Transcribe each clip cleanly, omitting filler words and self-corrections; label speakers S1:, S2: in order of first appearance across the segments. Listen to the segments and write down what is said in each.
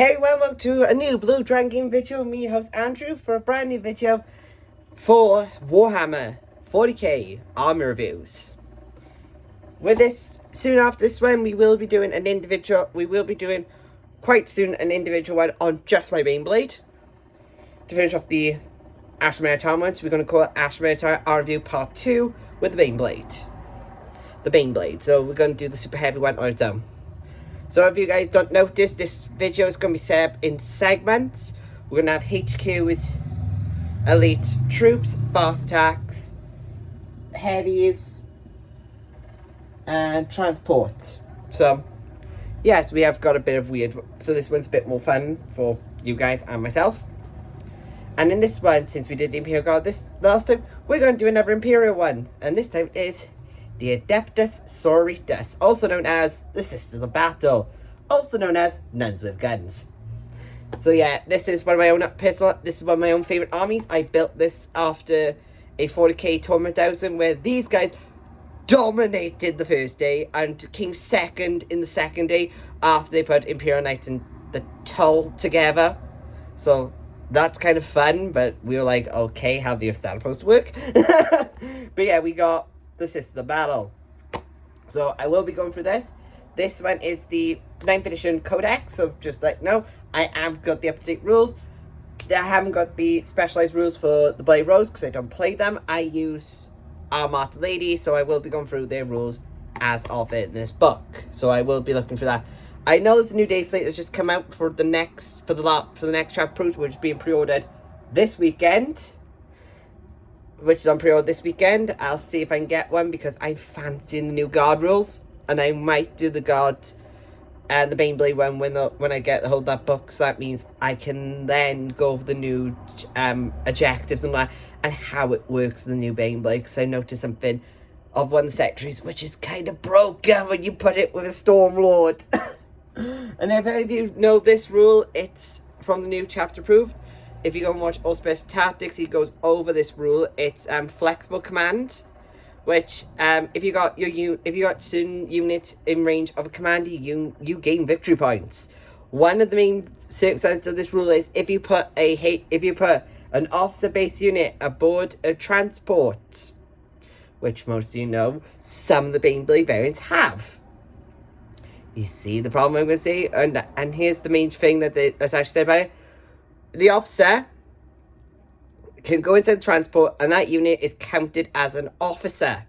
S1: Hey, welcome to a new Blue Dragon video. Me, host Andrew, for a brand new video for Warhammer 40k armor reviews. With this, soon after this one, we will be doing an individual. We will be doing quite soon an individual one on just my Baneblade to finish off the Ashmere Town one. So we're going to call it Ashmere Town R review part 2 with the Baneblade. The Baneblade. So we're going to do the super heavy one on its own. So if you guys don't notice, this video is going to be set up in segments. We're going to have HQs, elite troops, fast attacks, heavies, and transport. So, yes, we have got a bit of weird. So this one's a bit more fun for you guys and myself. And in this one, since we did the Imperial Guard this last time, we're going to do another Imperial one. And this time it is the Adepta Sororitas, also known as the Sisters of Battle, also known as Nuns with Guns. So yeah, this is one of my own this is one of my own favourite armies. I built this after a 40k tournament I was in, where these guys dominated the first day and came second in the second day after they put Imperial Knights and the Tull together. So that's kind of fun, but we were like, okay, how the stand supposed to work? But yeah, we got the Sisters of Battle. So I will be going through this. This one is the 9th edition codex, so just like no, I have got the up-to-date rules. I haven't got the specialized rules for the Bloody Rose because I don't play them. I use Armata Lady, so I will be going through their rules as of in this book. So I will be looking for that. I know there's a new day slate that's just come out for the next chapter, which is being pre-ordered this weekend. Which is on pre-order this weekend. I'll see if I can get one because I'm fancying the new guard rules, and I might do the guard and the Baneblade one when I get hold of that book. So that means I can then go over the new objectives and that, and how it works with the new Baneblade. Because I noticed something of one of the secretaries which is kind of broken when you put it with a Stormlord. And if any of you know this rule, it's from the new chapter approved. If you go and watch Auspice Tactics, he goes over this rule. It's flexible command, which if you got certain units in range of a commander, you gain victory points. One of the main circumstances of this rule is if you put an officer base unit aboard a transport, which most of you know some of the Baneblade variants have. You see the problem I'm going to say, and here's the main thing that's actually said about it. The officer can go inside the transport, and that unit is counted as an officer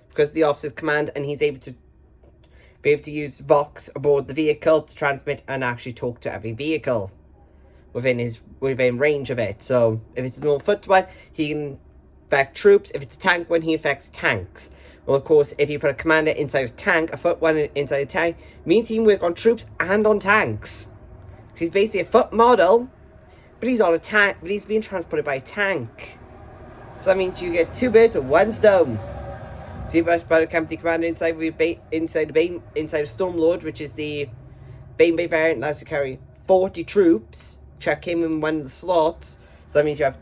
S1: because the officer's command, and he's able to use Vox aboard the vehicle to transmit and actually talk to every vehicle within range of it. So if it's a normal foot one, he can affect troops. If it's a tank one, he affects tanks. Well, of course, if you put a commander inside a tank, a foot one inside a tank, means he can work on troops and on tanks. He's basically a foot model. But he's on a tank, but he's being transported by a tank. So that means you get 2 birds with 1 stone. So you must put a company commander inside a Stormlord, which is the Baneblade variant, allows you to carry 40 troops. Chuck him in one of the slots. So that means you have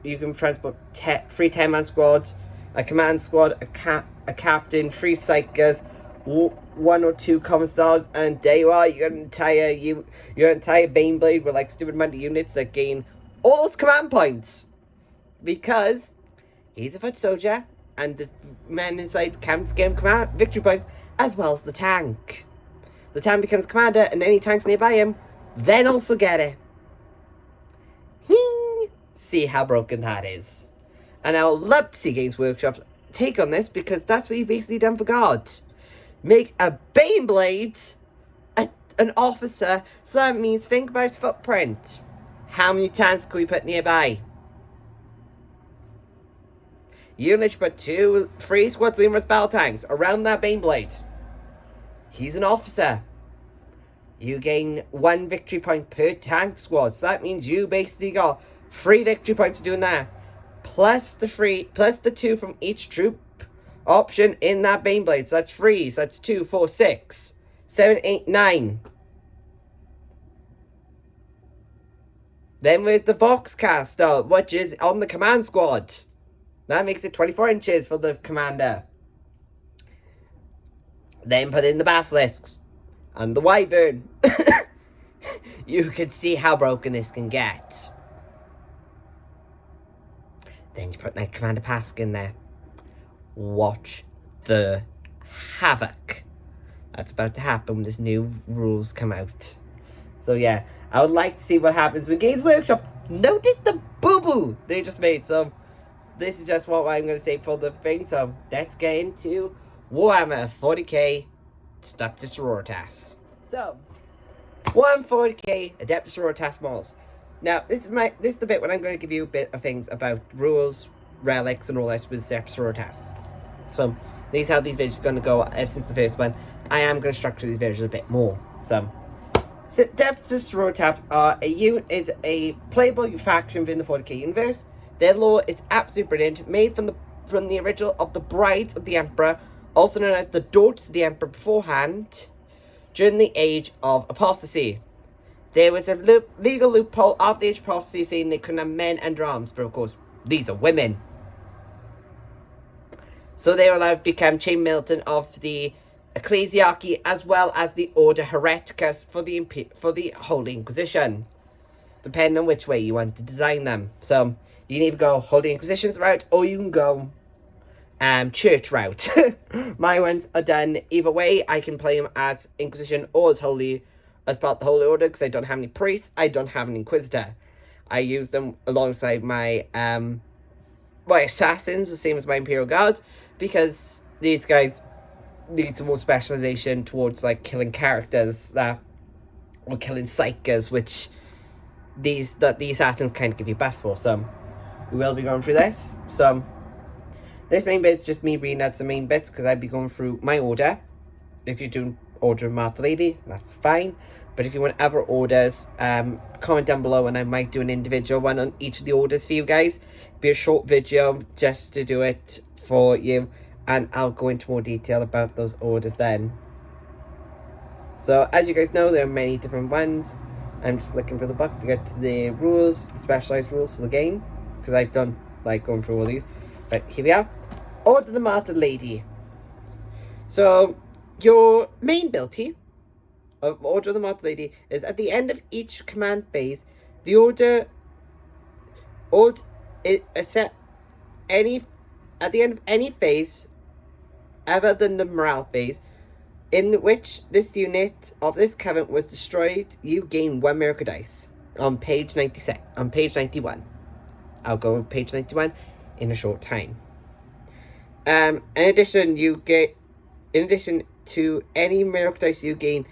S1: you can transport 3 10-man squads, a command squad, a captain, 3 psychers, 1 or 2 common stars, and there you are. Your entire Baneblade with like stupid amount of units that gain all those command points because he's a foot soldier, and the men inside can gain command victory points as well as the tank. The tank becomes commander, and any tanks nearby him then also get it. See how broken that is. And I would love to see Games Workshop take on this, because that's what you've basically done for guards. Make a Baneblade an officer, so that means think about its footprint. How many tanks can we put nearby? You literally put 3 squads of numerous battle tanks around that Baneblade. He's an officer. You gain 1 victory point per tank squad, so that means you basically got 3 victory points for doing that. Plus the 2 from each troop option in that Baneblade. So that's 3. So that's 2, 4, 6, 7, 8, 9. Then with the Vox caster, which is on the command squad. That makes it 24 inches for the commander. Then put in the basilisks and the wyvern. you can see how broken this can get. Then you put Commander Pask in there. Watch the havoc that's about to happen when this new rules come out. So yeah, I would like to see what happens when Games Workshop notice the boo-boo they just made. So this is just what I'm going to say for the thing. So let's get into Warhammer 40k Adepta Sororitas. So Warhammer 40k Adepta Sororitas models. Now this is the bit when I'm going to give you a bit of things about rules, relics, and all this with Adepta Sororitas. So these how these videos are going to go ever since the first one. I am going to structure these videos a bit more. So Adepta Sororitas is a playable faction within the 40k universe. Their lore is absolutely brilliant, made from the original of the Brides of the Emperor, also known as the Daughters of the Emperor beforehand, during the Age of Apostasy. There was a legal loophole of the Age of Apostasy saying they couldn't have men under arms, but of course, these are women. So they were allowed to become chain militant of the Ecclesiarchy as well as the Order Hereticus for the Holy Inquisition, depending on which way you want to design them. So you can either go Holy Inquisition's route or you can go church route. My ones are done either way. I can play them as Inquisition or as part of the Holy Order because I don't have any priests. I don't have an Inquisitor. I use them alongside my my assassins, the same as my Imperial Guard, because these guys need some more specialization towards like killing characters or killing psychers, which the assassins kind of give you buffs for. So we will be going through this. So this main bit is just me reading out some main bits because I'd be going through my order. If you're doing Order of Martyr Lady, that's fine. But if you want other orders, comment down below and I might do an individual one on each of the orders for you guys. Be a short video just to do it for you, and I'll go into more detail about those orders then. So as you guys know, there are many different ones. I'm just looking for the book to get to the rules, the specialized rules for the game, because I've done like going through all these. But here we are. Order of the Martyr Lady. So your main ability of Order of the Martyr Lady is at the end of each command phase, the order at the end of any phase other than the morale phase in which this unit of this covenant was destroyed, you gain 1 miracle dice. On page 91. I'll go with page 91 in a short time. In addition to any miracle dice you gain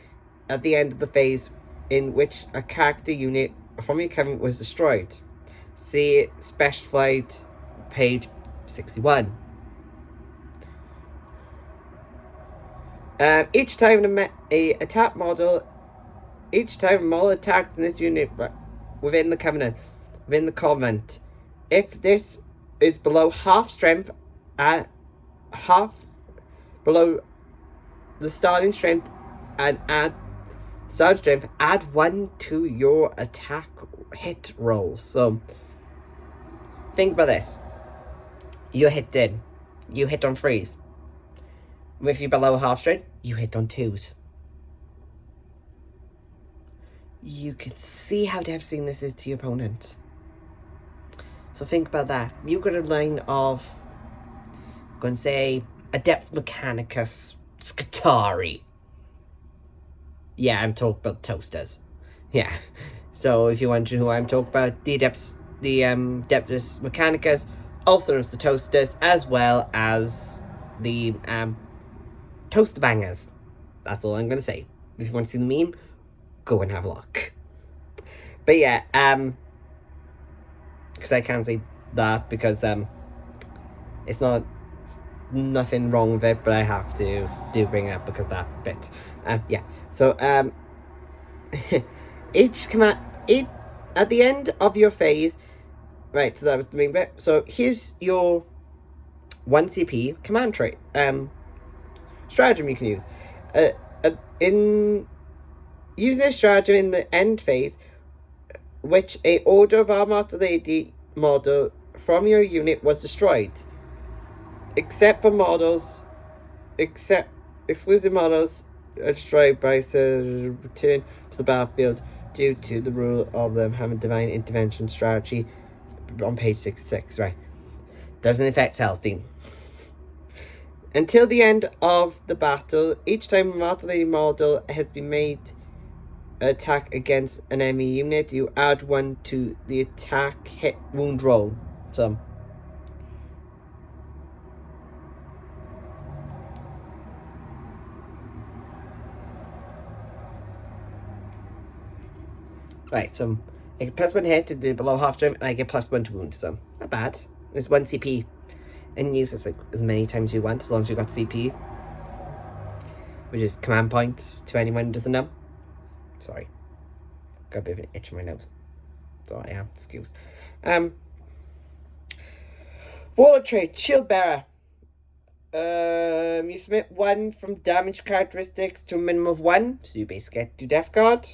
S1: at the end of the phase in which a character unit from your covenant was destroyed. See specified page 61. Each time a model attacks in this unit within the convent, if this is below half strength, below the starting strength, and add 1 to your attack hit rolls. So think about this. You hit on 3s. If you're below half strength, you hit on 2s. You can see how devastating this is to your opponent. So think about that. You've got a line of, I'm going to say, Adeptus Mechanicus Scutari. Yeah, I'm talking about toasters. Yeah. So if you're wondering who I'm talking about, the Adeptus Mechanicus, also known as the toasters, as well as the toaster bangers. That's all I'm going to say. If you want to see the meme, go and have a look. But yeah, because I can't say that because it's nothing wrong with it, but I have to bring it up because that bit. Yeah. So at the end of your phase, right? So that was the main bit. So here's your 1 CP command trait stratagem you can use. In using this stratagem in the end phase, which a Order of our Martyr Lady model from your unit was destroyed, except exclusive models are destroyed by return to the battlefield. due to the rule of them having divine intervention strategy on page 66, right? Doesn't affect Celestine. Until the end of the battle, each time a modulated model has been made an attack against an enemy unit, you add 1 to the attack hit wound roll. So right, so I get +1 hit to the below half jump, and I get +1 to wound, so not bad. There's 1 CP. And use this like as many times as you want, as long as you got CP. Which is command points to anyone who doesn't know. Sorry. Got a bit of an itch in my nose. So I am, excuse. Warlord trait, Shield Bearer. You submit 1 from damage characteristics to a minimum of 1. So you basically get 2 Death Guard.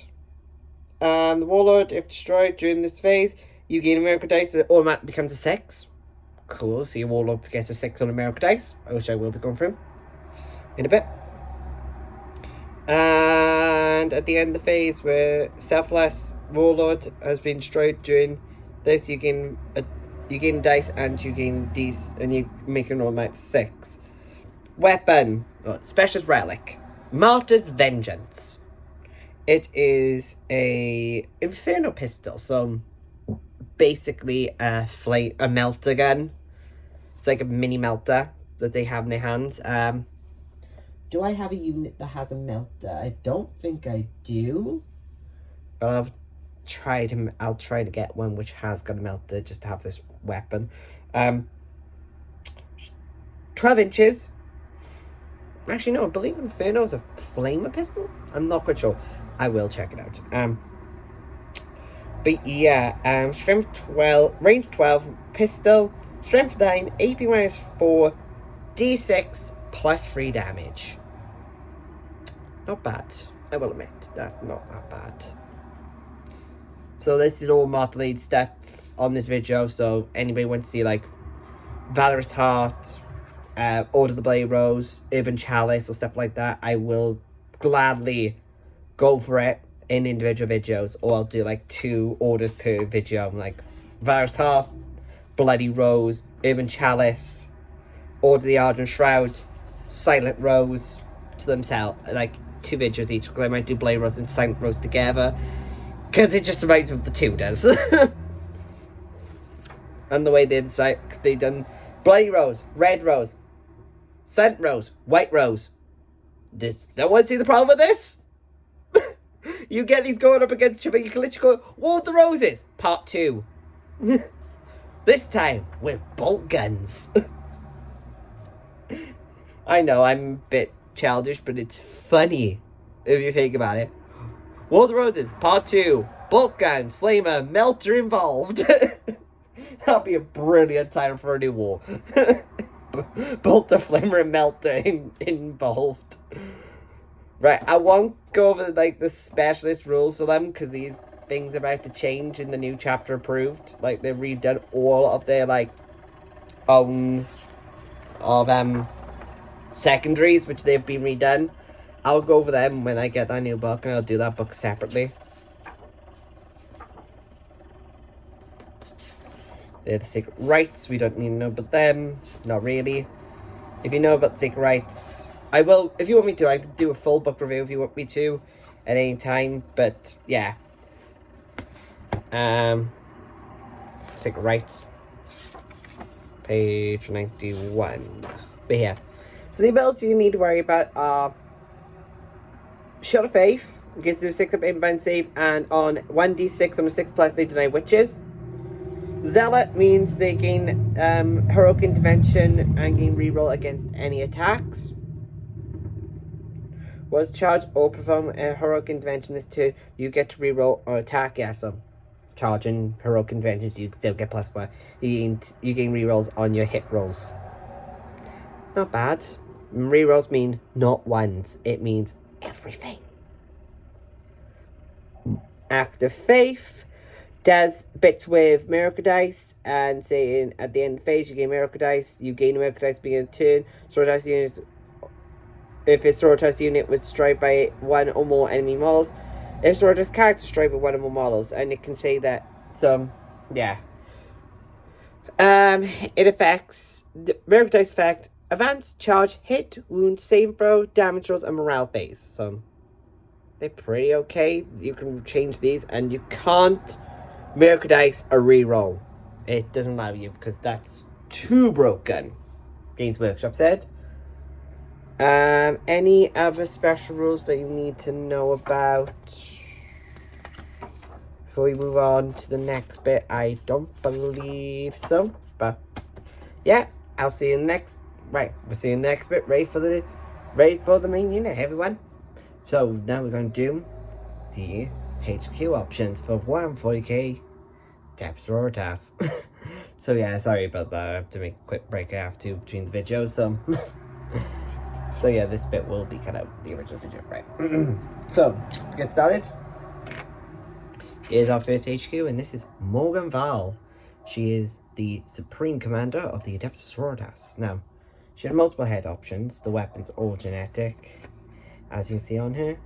S1: The Warlord, if destroyed during this phase, you gain a miracle dice, so it automatically becomes a 6. Cool, so your Warlord gets a 6 on a miracle dice, which I will be going through in a bit. And at the end of the phase, where Selfless Warlord has been destroyed during this, you gain dice and you gain these, and you make an automatic 6. Weapon, Specialist Relic, Martyr's Vengeance. It is a Inferno pistol, so basically a melter gun. It's like a mini melter that they have in their hands. Do I have a unit that has a melter? I don't think I do. But I'll try to get one which has got a melter just to have this weapon. 12 inches. Actually, no, I believe Inferno is a flamer pistol. I'm not quite sure. I will check it out. But yeah, strength 12, range 12, pistol, strength 9, AP -4, D6 +3 damage. Not bad, I will admit, that's not that bad. So this is all modulated stuff on this video, so anybody wants to see like Valorous Heart, Order the Blade Rose, Urban Chalice or stuff like that, I will gladly go for it in individual videos, or I'll do like 2 orders per video, like Valorous Heart, Bloody Rose, Urban Chalice, Order the Ardent Shroud, Silent Rose to themselves, like 2 videos each, because I might do Blade Rose and Silent Rose together, because it just reminds me of the Tudors. And the way they decide, because they done Bloody Rose, Red Rose, Silent Rose, White Rose. Does no one see the problem with this? You get these going up against each other, you can literally go, War of the Roses, part 2. This time, with bolt guns. I know, I'm a bit childish, but it's funny, if you think about it. War of the Roses, part 2. Bolt guns, flamer, melter involved. That'd be a brilliant title for a new war. Bolter, flamer, and melter involved. Right, I won't go over like the specialist rules for them, because these things are about to change in the new chapter approved. Like, they've redone all of their like own of secondaries, which they've been redone. I'll go over them when I get that new book, and I'll do that book separately. They're the secret rites. We don't need to know about them. Not really. If you know about the secret rites, I will, if you want me to, I can do a full book review if you want me to at any time, but yeah. Secret rites. Page 91. But yeah. So the abilities you need to worry about are Shield of Faith, gives you a 6 up inbound save, and on 1d6 on a 6+, they deny witches. Zealot means they gain heroic intervention and gain reroll against any attacks. Was charge or perform a heroic intervention this turn, you get to reroll or attack. Yeah, so charge and heroic interventions, you still get +1. You gain rerolls on your hit rolls. Not bad. Rerolls mean not ones, it means everything. Act of Faith does bits with miracle dice, and saying at the end of the phase you gain miracle dice. You gain a miracle dice beginning of turn. Sororitas units, if a Sororitas unit was destroyed by 1 or more enemy models, If Sororitas character destroyed with one or more models, and it can say that, so, yeah. It affects, the miracle dice effect, advance, charge, hit, wound, save throw, damage rolls, and morale base. So, they're pretty okay. You can change these, and you can't miracle dice a reroll. It doesn't allow you, because that's too broken. Games Workshop said. Any other special rules that you need to know about before we move on to the next bit? I don't believe so, but yeah, I'll see you in the next. Right, we'll see you in the next bit. Ready for the main unit, everyone. So now we're going to do the HQ options for 140k Adepta Sororitas. So yeah, sorry about that. I have to make a quick break after between the videos. So yeah, this bit will be cut out the original video, right? So to get started, here's our first HQ, and this is Morgan Val. She is the Supreme Commander of the Adepta Sororitas. Now, she had multiple head options. The weapons all genetic, as you can see on her.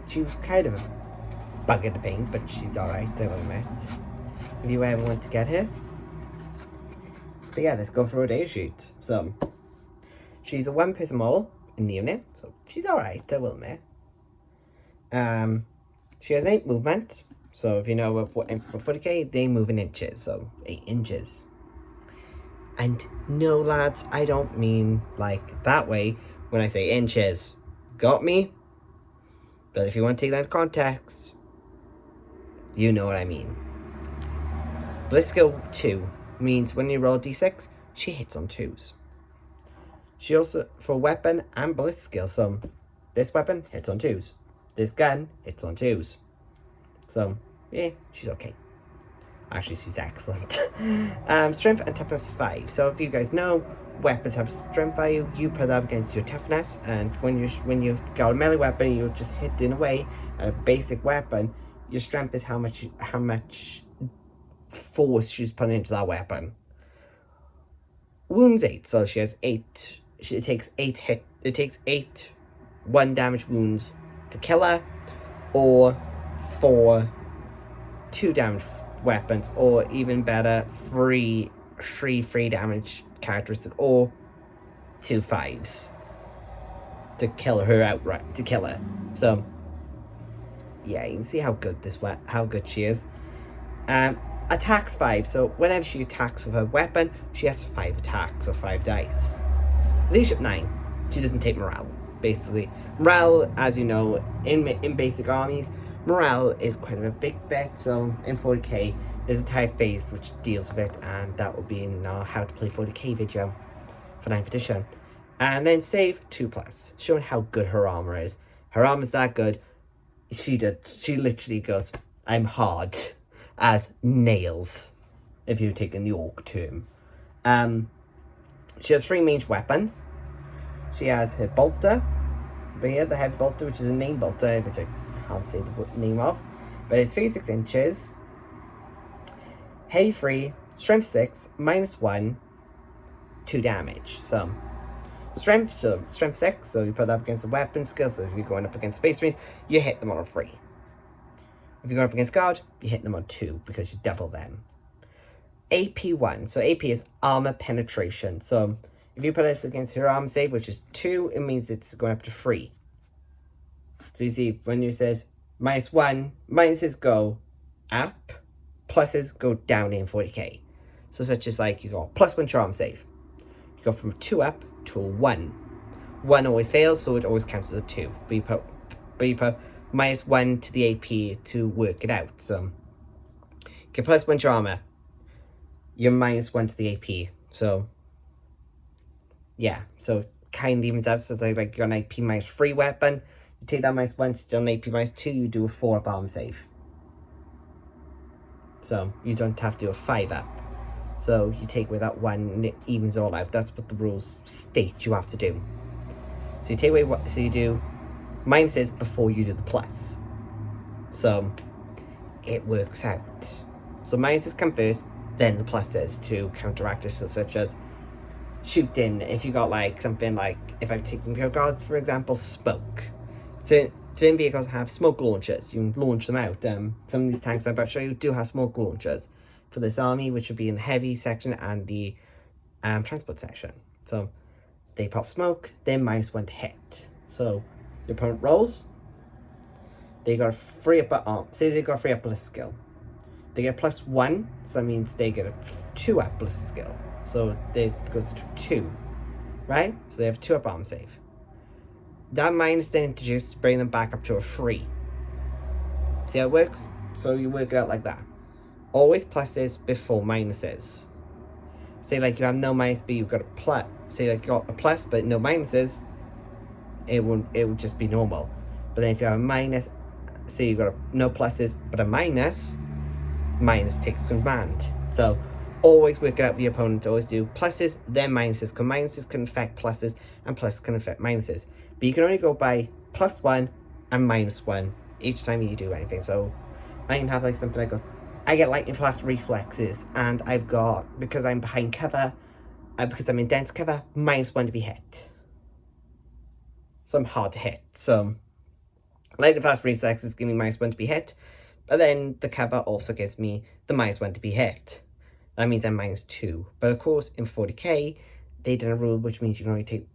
S1: She was kind of a bug in the paint, but she's alright, I will admit. If you ever want to get her. But yeah, let's go for a day shoot. So, she's a one-person model in the unit, so she's alright, I will admit. She has 8 movement, so if you know for 40k, they move in inches, so 8 inches. And no, lads, I don't mean like that way when I say inches. Got me? But if you want to take that into context, you know what I mean. Bliss skill 2 means when you roll d6, she hits on 2s. She also, for weapon and bliss skill, so this weapon hits on 2s. This gun hits on 2s. So, yeah, she's okay. Actually, she's excellent. Strength and toughness 5. So if you guys know, weapons have strength value, you put that against your toughness, and when you've got a melee weapon, you just hit in a way, a basic weapon, your strength is how much force she's putting into that weapon. Wounds 8, so she has 8. It takes 8 1 damage wounds to kill her, or 4 2 damage weapons, or even better, 3 damage characteristic, or 2 5s to kill her outright. So yeah, you can see how good she is. Attacks 5, so whenever she attacks with her weapon, she has 5 attacks or 5 dice. Leadership 9, she doesn't take morale. Basically, morale, as you know, in basic armies, morale is quite a big bit. So in 40k, there's a type phase which deals with it, and that will be in our How to Play 40k video for 9th edition. And then save 2+, showing how good her armor is. Her armor is that good. She literally goes, I'm hard as nails, if you're taking the orc term. She has 3 ranged weapons. She has her bolter over here, the heavy bolter, which is a name bolter, which I can't say the name of, but it's 36 inches, heavy 3, strength 6, -1, 2 damage. So strength 6, so you put that up against the weapon skill, so if you're going up against Space Marines, you hit them on a 3. If you're going up against Guard, you hit them on 2, because you double them. AP 1, so AP is armor penetration, so if you put this against her armor save, which is 2, it means it's going up to 3. So you see, when it says -1, minuses go up, pluses go down in 40k. So such as like, you go +1 to armor save. You go from 2 up to a 1. 1 always fails, so it always counts as a 2. But you put -1 to the AP to work it out. So you get +1 to armor, you're -1 to the AP. So yeah, so kind of evens out. So like you got an AP -3 weapon, you take that -1, still an AP -2, you do a 4 up armor save. So you don't have to do a 5 up. So you take away that 1 and it evens it all out. That's what the rules state you have to do. So you take away what, so you do minuses before you do the plus. So it works out. So minuses come first, then the pluses to counteract it, such as shooting. If you got like something like, if I'm taking pure guards, for example, smoke. So Certain vehicles have smoke launchers. You can launch them out. Some of these tanks I'm about to show you do have smoke launchers for this army, which would be in the heavy section and the transport section. So they pop smoke, then -1 to hit. So your opponent rolls. They got a free up arm. Say they got a free up bliss skill. They get +1, so that means they get a 2 up bliss skill. So it goes to 2, right? So they have 2 up arm save. That minus then introduced to bring them back up to a 3. See how it works? So you work it out like that. Always pluses before minuses. Say like you have no minus, but you've got a plus. Say like you got a plus but no minuses, it would just be normal. But then if you have a minus, say you got no pluses but a minus takes command. So always work it out with your opponent. Always do pluses then minuses, because minuses can affect pluses and pluses can affect minuses. But you can only go by +1 and -1 each time you do anything. So I can have like something that goes, I get lightning fast reflexes, and I've got, because I'm behind cover, because I'm in dense cover, -1 to be hit. So I'm hard to hit. So lightning fast reflexes give me -1 to be hit, but then the cover also gives me the -1 to be hit. That means I'm -2. But of course, in 40k, they did a rule which means you can only take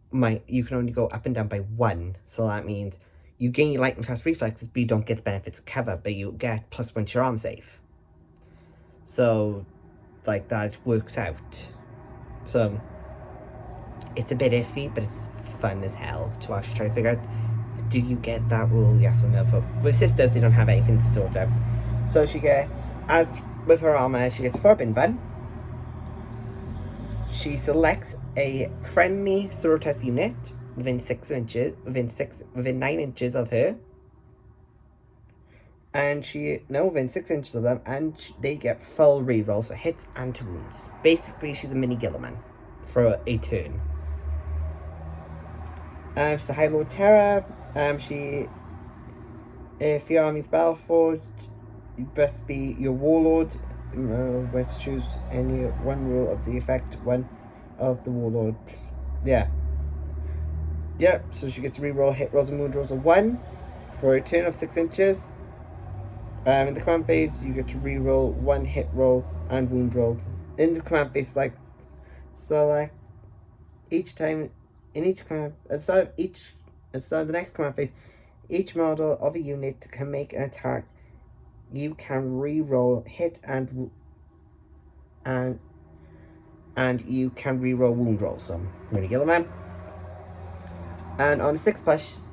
S1: you can only go up and down by 1. So that means you gain your lightning fast reflexes, but you don't get the benefits of cover, but you get +1 to your arm save. So, like, that works out. So, it's a bit iffy, but it's fun as hell to actually try to figure out, do you get that rule, yes or no? But with sisters, they don't have anything to sort out. So she gets, as with her armor, she gets 4 bin bun. She selects a friendly Sororitas unit within 9 inches of her. And within 6 inches of them, and they get full rerolls for hits and to wounds. Basically, she's a mini Gilliman for a turn. She's the High Lord Terror. If your army's Battleforged, you best be your Warlord. Let's choose any one rule of the effect, one of the Warlords. Yeah, so she gets to reroll hit rolls and wound rolls of 1 for a turn of 6 inches. In the command phase, you get to reroll 1 hit roll and wound roll. In the command phase, select each time in each command at the start of the next command phase, each model of a unit can make an attack. You can reroll hit and you can reroll wound roll. So I'm gonna kill him. And on a 6+,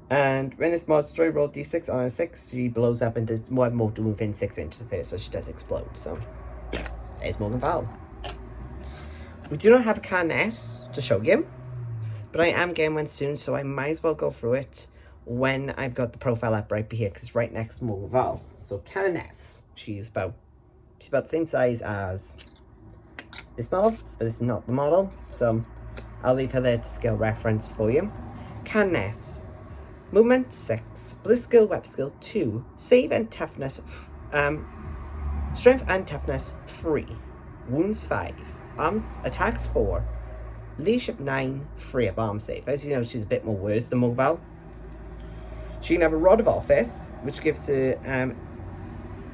S1: and when this mod destroy roll d6 on a 6, she blows up and does one more within 6 inches of her, so she does explode. So there's Morgan Val. We do not have a Cannon S to show you, but I am getting one soon, so I might as well go through it when I've got the profile up right here, because it's right next to Morgan Val. So Cannon S, she's about the same size as this model, but this is not the model, so I'll leave her there to scale reference for you. Cannon S. Movement 6, Bliss skill, Web skill 2, Save and Toughness, Strength and Toughness 3, Wounds 5, Arms Attacks 4, Leadership 9, free up arm save. As you know, she's a bit more worse than Morval. She can have a Rod of Office, which gives her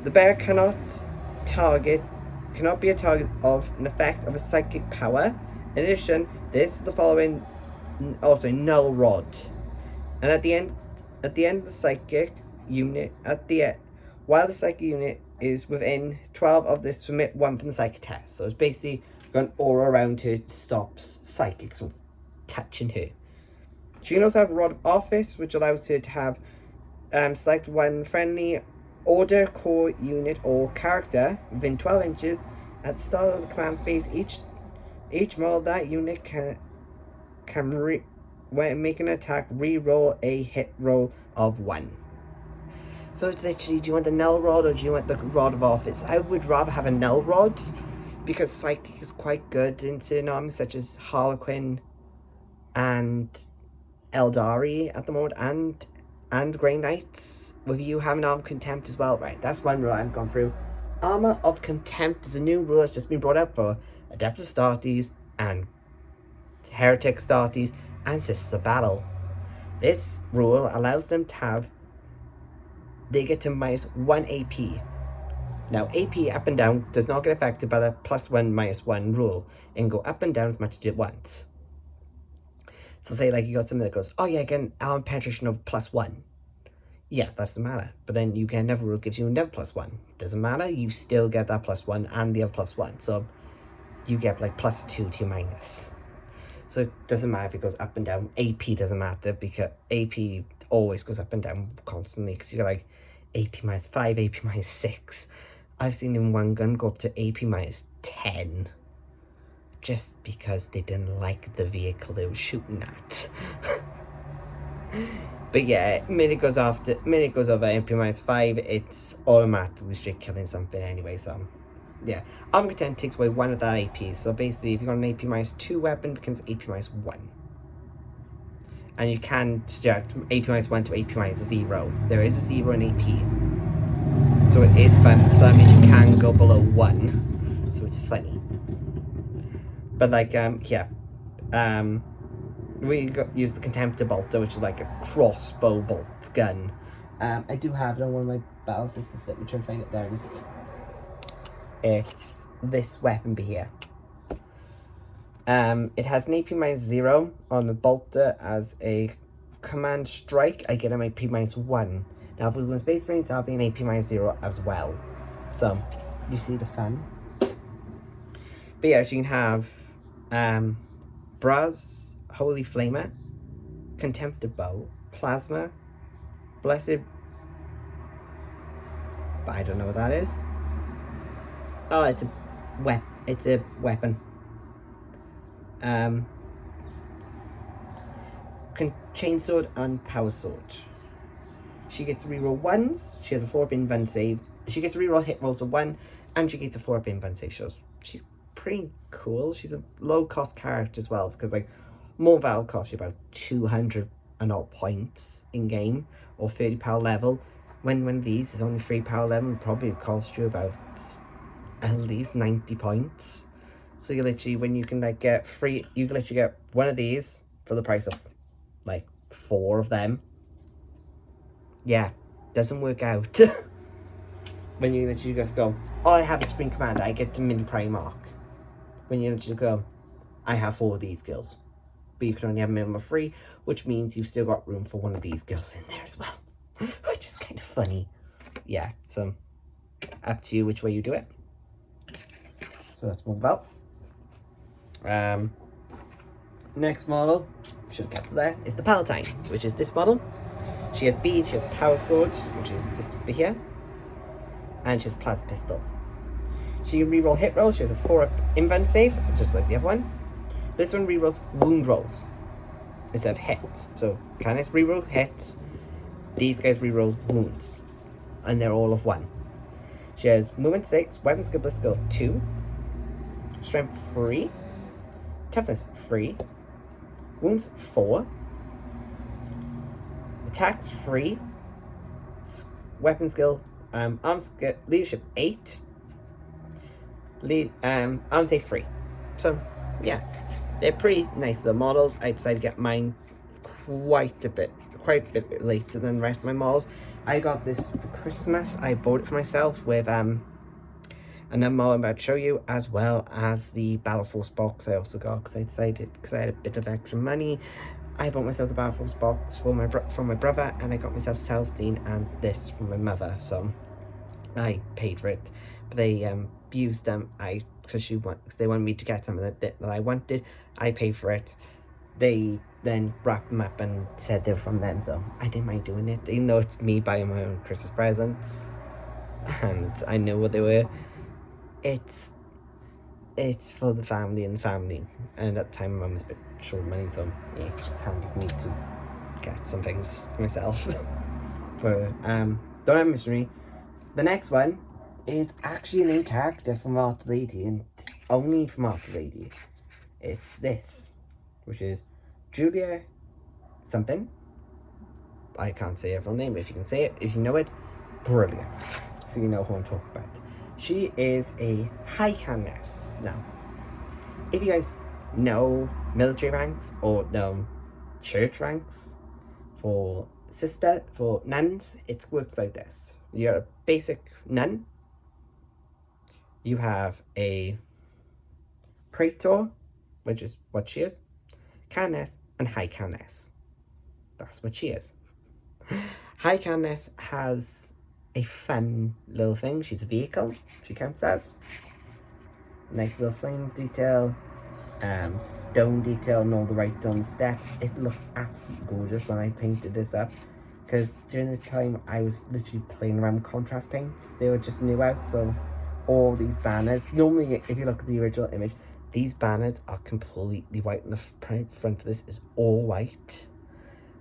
S1: the bearer cannot be a target of an effect of a psychic power. In addition, the following also null rod. And at the end of the psychic unit, while the psychic unit is within 12 of this, submit 1 from the psychic test. So it's basically got an aura around her to stop psychics from touching her. She can also have a Rod of Office, which allows her to have select 1 friendly order, core, unit, or character within 12 inches at the start of the command phase. Each model that unit can when making an attack, re-roll a hit roll of 1. So it's literally, do you want a null rod or do you want the Rod of Office? I would rather have a null rod, because psychic is quite good in certain armies such as Harlequin and Eldari at the moment, and Grey Knights, with you having Armor of Contempt as well. Right, that's one rule I've gone through. Armor of Contempt is a new rule that's just been brought up for Adepta Astartes and Heretic Astartes and Sisters of Battle. This rule allows them to have, they get to minus 1 AP. Now, AP up and down does not get affected by the +1 -1 rule. It can go up and down as much as it wants. So say like you got something that goes, oh yeah, get an armor penetration of +1. Yeah, that doesn't matter. But then you get another rule that gives you another +1. Doesn't matter, you still get that +1 and the other +1. So you get like +2 to your minus. So it doesn't matter if it goes up and down. AP doesn't matter because AP always goes up and down constantly, because you got like AP -5, AP -6. I've seen in one gun go up to AP -10. Just because they didn't like the vehicle they were shooting at. But yeah, minute it goes over AP -5, it's automatically straight killing something anyway, so yeah. Armor Content takes away one of that AP, so basically if you've got an AP -2 weapon, it becomes AP -1. And you can subtract AP -1 to AP -0. There is a 0 in AP. So it is fun, so that means you can go below 1. So it's funny. But like, we use the Contemptor Bolter, which is like a crossbow bolt gun. I do have it on one of my battle systems. Let me try and find it. There it is. It's this weapon here. It has an AP -0 on the bolter as a command strike. I get an AP -1. Now, if it was Space Marines, that'll be an AP -0 as well. So, you see the fun. But yeah, so you can have Braz, Holy Flamer, Contemptor Bow, Plasma, Blessed... I don't know what that is. Oh, it's a weapon. Chainsword and Power Sword. She gets to reroll 1s. She has a 4-up invent save. She gets to reroll hit rolls of 1, and she gets a 4-up invent save. So she's pretty cool. She's a low-cost character as well, because like more Val costs you about 200 and odd points in game, or 30 power level. When one of these is only 3 power level, it probably cost you about at least 90 points. So you literally, when you can like get free, you can literally get one of these for the price of like 4 of them. Yeah, doesn't work out. When you literally just go, oh, I have a Spring Commander, I get to mini Primarch. When you literally go, I have 4 of these skills, but you can only have a minimum of 3, which means you've still got room for one of these skills in there as well. Which is kind of funny. Yeah, so up to you which way you do it. So that's one about. Next model, should have kept it there, is the Palatine, which is this model. She has bead, she has Power Sword, which is this bit here, and she has Plasma Pistol. She can reroll hit rolls. She has a 4-up invent save, just like the other one. This one rerolls wound rolls instead of hits. So Canis reroll hits, these guys reroll wounds, and they're all of 1. She has movement 6, weapon skill plus skill 2, strength 3, toughness 3, wounds 4, attacks 3, weapon skill, arm skill, leadership 8, arm save 3. So yeah, they're pretty nice little models. I decided to get mine quite a bit later than the rest of my models. I got this for Christmas. I bought it for myself with another model I'm about to show you, as well as the Battle Force box I also got, because I decided, because I had a bit of extra money, I bought myself the Battle Force box for from my brother, and I got myself Celestine and this from my mother, so I paid for it. But they used them, because they wanted me to get something that I wanted. I paid for it. They then wrapped them up and said they were from them, so I didn't mind doing it, even though it's me buying my own Christmas presents and I know what they were. It's for the family, and at the time my mum was a bit short of money, so yeah, it's handy for me to get some things for myself. For don't have mystery. The next one is actually a new character from Art Lady, and only from Art Lady. It's this, which is Julia something. I can't say her full name, but if you can say it, if you know it, brilliant. So you know who I'm talking about. She is a high canoness. Now, if you guys know military ranks or know church ranks, For nuns, it works like this. You're a basic nun. You have a praetor, which is what she is, canoness, and high canoness. That's what she is. High canoness has a fun little thing. She's a vehicle, she counts as. Nice little flame detail, stone detail and all the right on the steps. It looks absolutely gorgeous when I painted this up, because during this time I was literally playing around with contrast paints. They were just new out, so all these banners, normally if you look at the original image, these banners are completely white and the front of this is all white,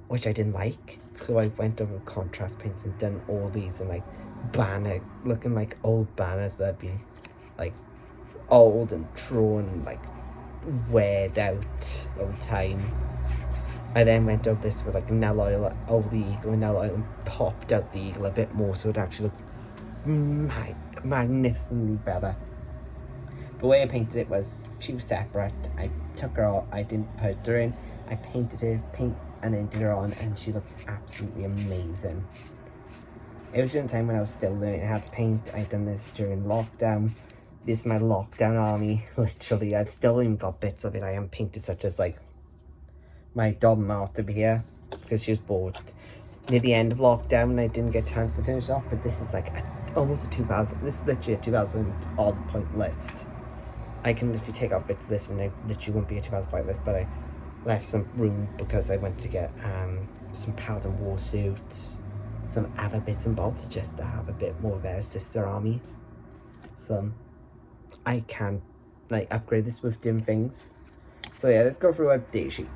S1: which I didn't like. So I went over contrast paints and done all these and like banner, looking like old banners that have been like old and drawn, like weared out over time. I then went over this with like nail oil over the eagle and nail oil and popped out the eagle a bit more so it actually looks magnificently better. The way I painted it was, she was separate. I took her out, I didn't put her in, I painted her, and then did her on, and she looked absolutely amazing. It was during a time when I was still learning how to paint. I'd done this during lockdown. This is my lockdown army, literally. I've still even got bits of it I haven't painted, such as like my dog Martha here, because she was bored near the end of lockdown and I didn't get a chance to finish off. But this is like almost a 2,000, this is literally a 2,000 odd point list. I can literally take off bits of this and it literally won't be a 2,000 point list, but I left some room because I went to get some Paladin war suits, some other bits and bobs, just to have a bit more of a sister army. So I can like upgrade this with different things. So yeah, let's go through our data sheet.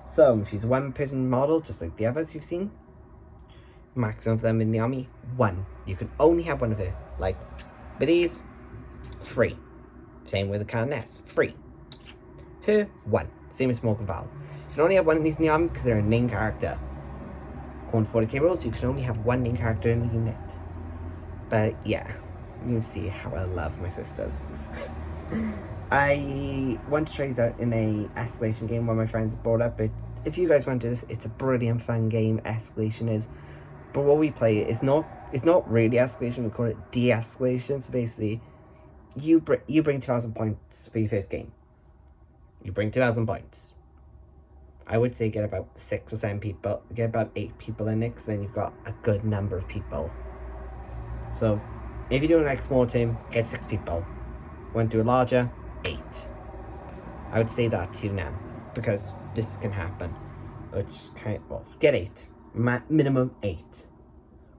S1: So she's a one person model, just like the others you've seen. Maximum of them in the army, 1. You can only have one of her. Like with these, 3. Same with the canoness, 3. Her, 1. Same as Morgan Val. You can only have one of these in the army because they're a named character. According to 40k rules, you can only have one named character in the unit. But yeah, you see how I love my sisters. I want to try these out in a escalation game. One of my friends brought up it. If you guys want to do this, it's a brilliant fun game. Escalation is, but what we play is not really escalation. We call it de-escalation. So basically, you bring 2,000 points for your first game. You bring 2,000 points. I would say get about 6 or 7 people. Get about 8 people in it, 'cause then you've got a good number of people. So if you're doing like small team, get 6 people. Want to do a larger, 8. I would say that to you now, because this can happen. Which get 8. Minimum 8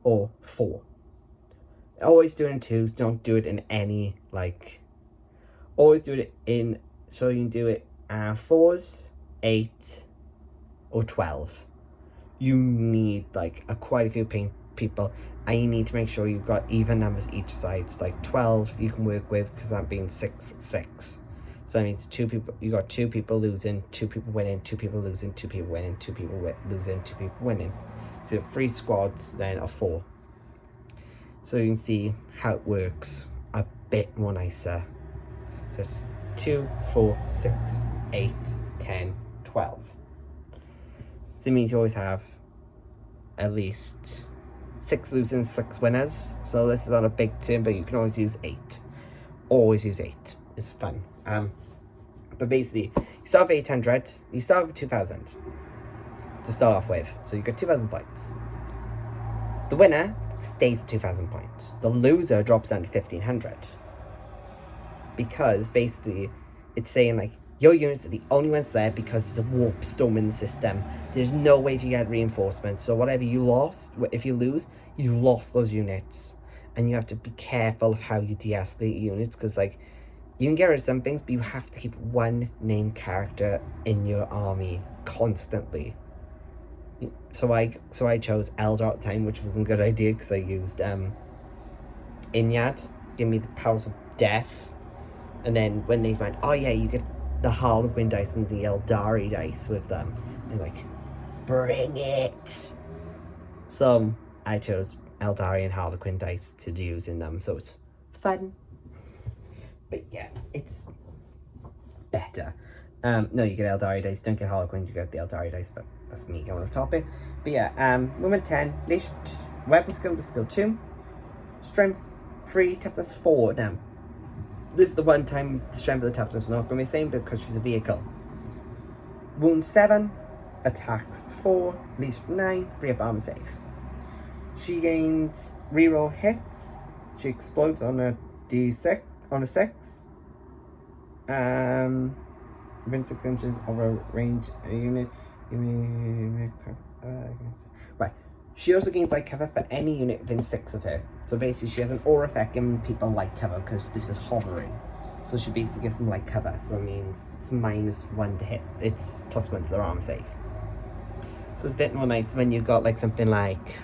S1: or 4. Always do it in 2s. Don't do it in any always do it in, so you can do it 4s, 8 or 12. You need quite a few people, and you need to make sure you've got even numbers each side. So 12 you can work with, because that being 6. So that means 2 people, you got 2 people losing, 2 people winning, 2 people losing, 2 people winning, 2 people losing, 2 people winning. So 3 squads then of 4. So you can see how it works a bit more nicer. So it's 2, 4, 6, 8, 10, 12. So it means you always have at least 6 losing, 6 winners. So this is not a big team, but you can always use 8. Always use 8. It's fun. But basically, you start with 800. You start with 2,000 to start off with. So you got 2,000 points. The winner stays at 2,000 points. The loser drops down to 1,500. Because basically, it's saying your units are the only ones there because there's a warp storm in the system. There's no way if you get reinforcements. So whatever you lost, if you lose, you lost those units. And you have to be careful how you de-escalate units, because you can get rid of some things, but you have to keep one named character in your army constantly. So I chose Eldar at the time, which wasn't a good idea, because I used Inyad, give me the powers of death. And then when they find, oh yeah, you get the Harlequin dice and the Eldari dice with them, they're bring it. So I chose Eldari and Harlequin dice to use in them, so it's fun. But yeah, it's better. No, you get Eldari dice, don't get Harlequin, you get the Eldari dice, but that's me going off topic. But yeah, movement 10, leadership, weapon skill, skill 2, strength 3, toughness 4. Now, this is the one time the strength of the toughness is not going to be the same because she's a vehicle. Wound 7, attacks 4, leadership 9, 3 up armor save. She gains reroll hits. She explodes on a D6 on a 6. Within 6 inches of a range unit. Right. She also gains light cover for any unit within 6 of her. So basically, she has an aura effect giving people light cover because this is hovering. So she basically gets some light cover. So it means it's -1 to hit. It's +1 to their armor save. So it's a bit more nice when you've got like something like.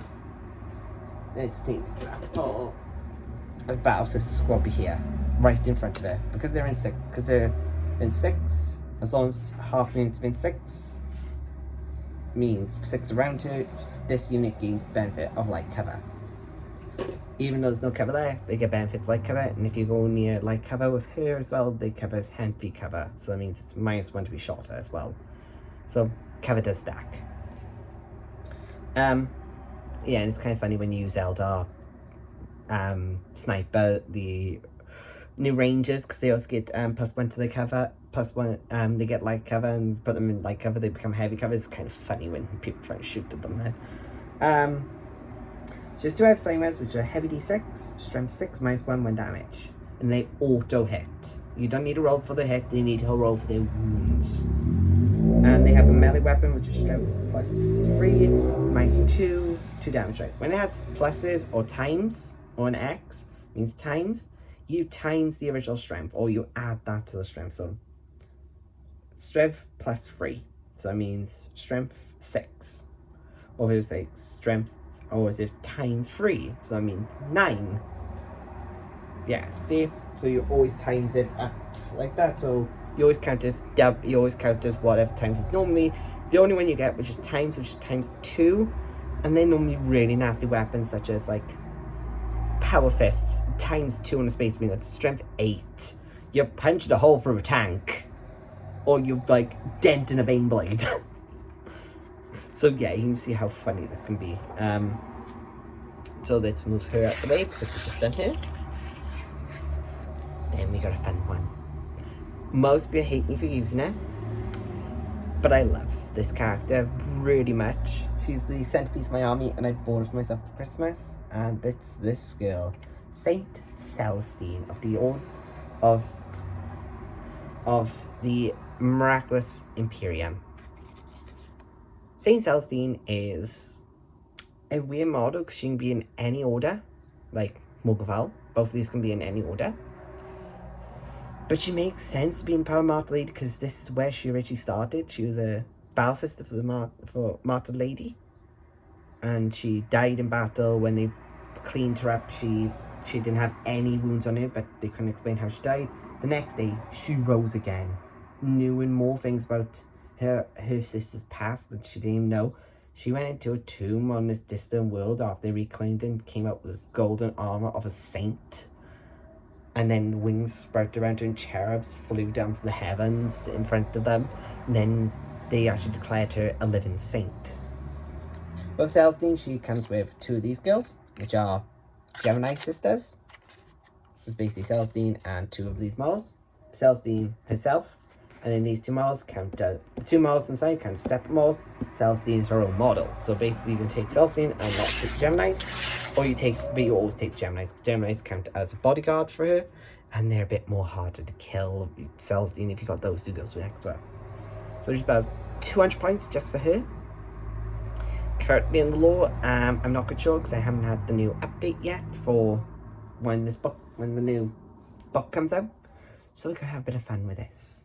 S1: Let's take an example. A battle sister squad be here, right in front of her, because they're in 6. Because they're in 6. As long as half the unit's been 6, means 6 around her, this unit gains benefit of light cover. Even though there's no cover there, they get benefits light cover, and if you go near light cover with her as well, they cover as hand feet cover, so that means it's -1 to be shorter as well. So cover does stack. Yeah, and it's kind of funny when you use Eldar Sniper, the new Rangers, because they also get +1 to the cover, +1, they get light cover, and put them in light cover, they become heavy cover. It's kind of funny when people try to shoot at them then. She has 2 heavy flamers, which are heavy D6, strength 6, -1 when damage. And they auto hit. You don't need to roll for the hit, you need to roll for their wounds. And they have a melee weapon, which is strength +3, -2, 2 damage rate. When it has pluses or times, or an X, means times, you times the original strength, or you add that to the strength. So, strength +3. So it means strength 6. Or if it was like strength, or is it times 3? So that means 9. Yeah, see? So you always times it up like that. So you always count as whatever times is normally. The only one you get, which is times 2, and then normally really nasty weapons such as like power fists ×2 on a space marine. That's strength 8. You punched a hole through a tank, or you like dent in a bane blade. So yeah, you can see how funny this can be. So let's move her out the way because we're just done here. Then we got a fun one. Most people hate me for using her, but I love this character really much. She's the centerpiece of my army, and I bought it for myself for Christmas. And it's this girl, Saint Celestine of the Miraculous Imperium. Saint Celestine is a weird model because she can be in any order, like Morgval. Both of these can be in any order. But she makes sense to be in Power Martyr Lady because this is where she originally started. She was a battle sister for Martyr Lady. And she died in battle. When they cleaned her up, she didn't have any wounds on her, but they couldn't explain how she died. The next day, she rose again. Knew more things about her sister's past that she didn't even know. She went into a tomb on this distant world after they reclaimed it and came out with golden armor of a saint. And then wings sprouted around her and cherubs flew down from the heavens in front of them. And then they actually declared her a living saint. With Celestine, she comes with 2 of these girls, which are Gemini sisters. So it's basically Celestine and 2 of these models. Celestine herself. And then these 2 models count, the 2 models inside count as separate models. Celestine is her own model. So basically you can take Celestine and not take Geminis. But you always take Geminis. Geminis count as a bodyguard for her. And they're a bit more harder to kill Celestine if you got those 2 girls with extra. So there's about 200 points just for her. Currently in the lore, I'm not quite sure because I haven't had the new update yet for when the new book comes out. So we could have a bit of fun with this.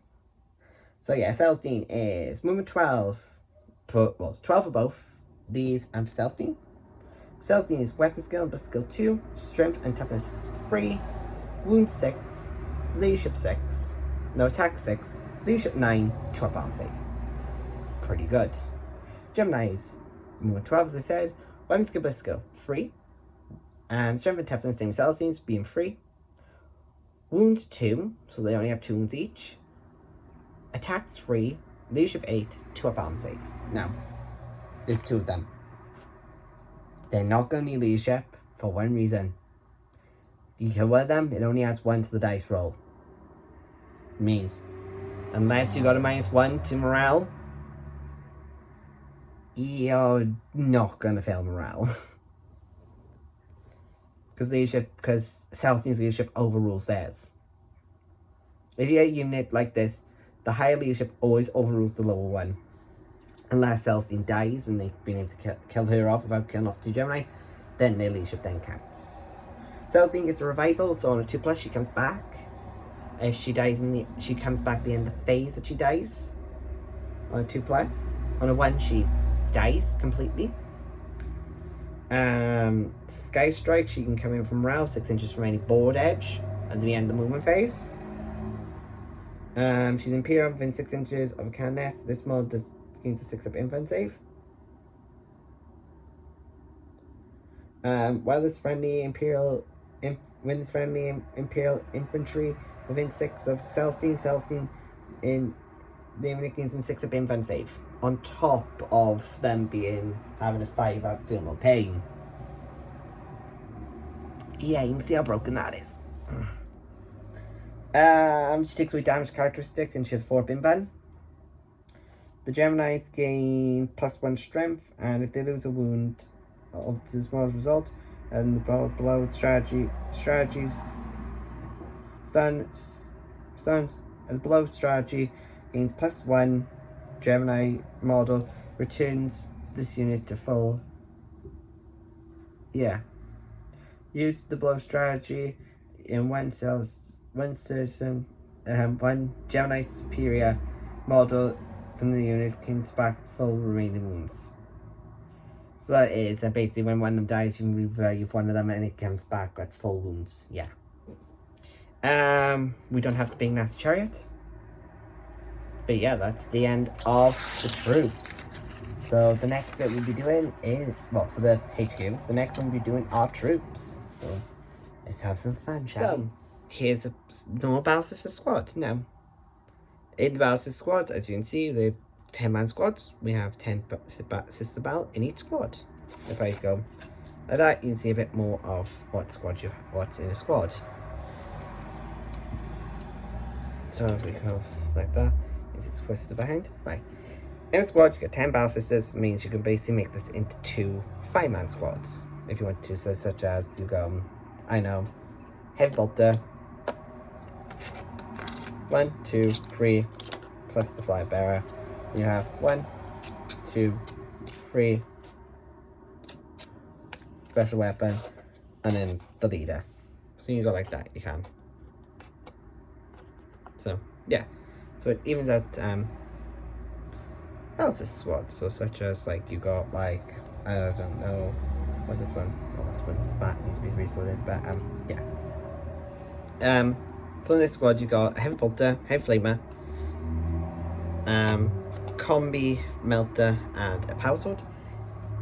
S1: So yeah, Celestine is movement 12 it's 12 for both these and for Celestine. Celestine is weapon skill and skill 2, strength and toughness 3, wound 6, leadership 6, no attack 6, leadership 9, 2 up arm save. Pretty good. Gemini's movement 12, as I said, weapon skill skill 3, and strength and toughness same as Celestine's being 3, wounds 2, so they only have 2 wounds each. Attacks 3, leadership 8, 2 up arm save. Now, There's 2 of them. They're not going to need leadership for one reason. You kill one of them, it only adds 1 to the dice roll. Means, unless you got a -1 to morale, you're not going to fail morale. Because Celestine's leadership overrules theirs. If you get a unit like this, the higher leadership always overrules the lower one. Unless Celestine dies and they've been able to kill her off without killing off 2 Geminis, then their leadership then counts. Celestine gets a revival, so on a 2+, she comes back. If she dies she comes back at the end of the phase that she dies. On a 2+. On a 1, she dies completely. Sky Strike, she can come in from morale 6 inches from any board edge at the end of the movement phase. She's Imperial within 6 inches of a cannon nest. This mod gains a 6-up infant save. When this friendly Imperial infantry within 6 of Celestine in the unit gains some 6-up infant save. On top of them having a 5-up feel no pain. Yeah, you can see how broken that is. She takes away damage characteristic and she has 4-up invuln. The Geminis gain +1 strength, and if they lose a wound of this model's result, and the below strategies stuns and below strategy gains +1. Gemini model returns this unit to full. Yeah. Use the below strategy in one Gemini superior model from the unit gains back full remaining wounds. So that is basically when one of them dies, you can revive one of them and it comes back at full wounds. Yeah. We don't have the big nasty chariot. But yeah, that's the end of the troops. So the next bit we'll be doing is, well, for the HQs, the next one we'll be doing are troops. So let's have some fun, shall we? Here's a normal Battle Sister squad. Now, in the Battle Sister squads, as you can see, they're 10-man squads. We have 10 Sister Battle in each squad. If I go like that, you can see a bit more of what's in a squad. So if we go like that, it's twisted behind. Right. In a squad, you get 10 Battle Sisters, means you can basically make this into 2 5-man squads. If you want to, so such as you go, I know, Heavy Bolter, 1, 2, 3, plus the Fly Bearer. You have 1, 2, 3, special weapon, and then the leader. So you go like that, you can. So, yeah. So it evens out Battle squads. So such as like you got like, I don't know, what's this one? Well, this one's bad, needs to be resorted, but yeah. So in this squad you got a Heavy Bolter, Heavy Flamer, Combi Melter, and a Power Sword.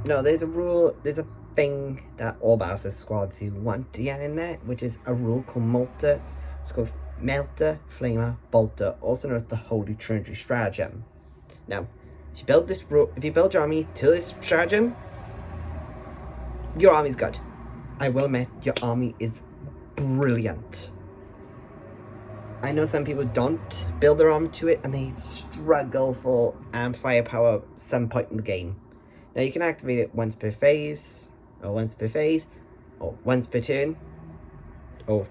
S1: No, there's a thing that all Battle squads you want to get in there, which is a rule called Melter. It's called Melter, Flamer, Bolter, also known as the Holy Trinity Stratagem. Now, if you build your army to this stratagem, your army's good. I will admit, your army is brilliant. I know some people don't build their army to it and they struggle for firepower some point in the game. Now you can activate it once per phase, or once per turn, or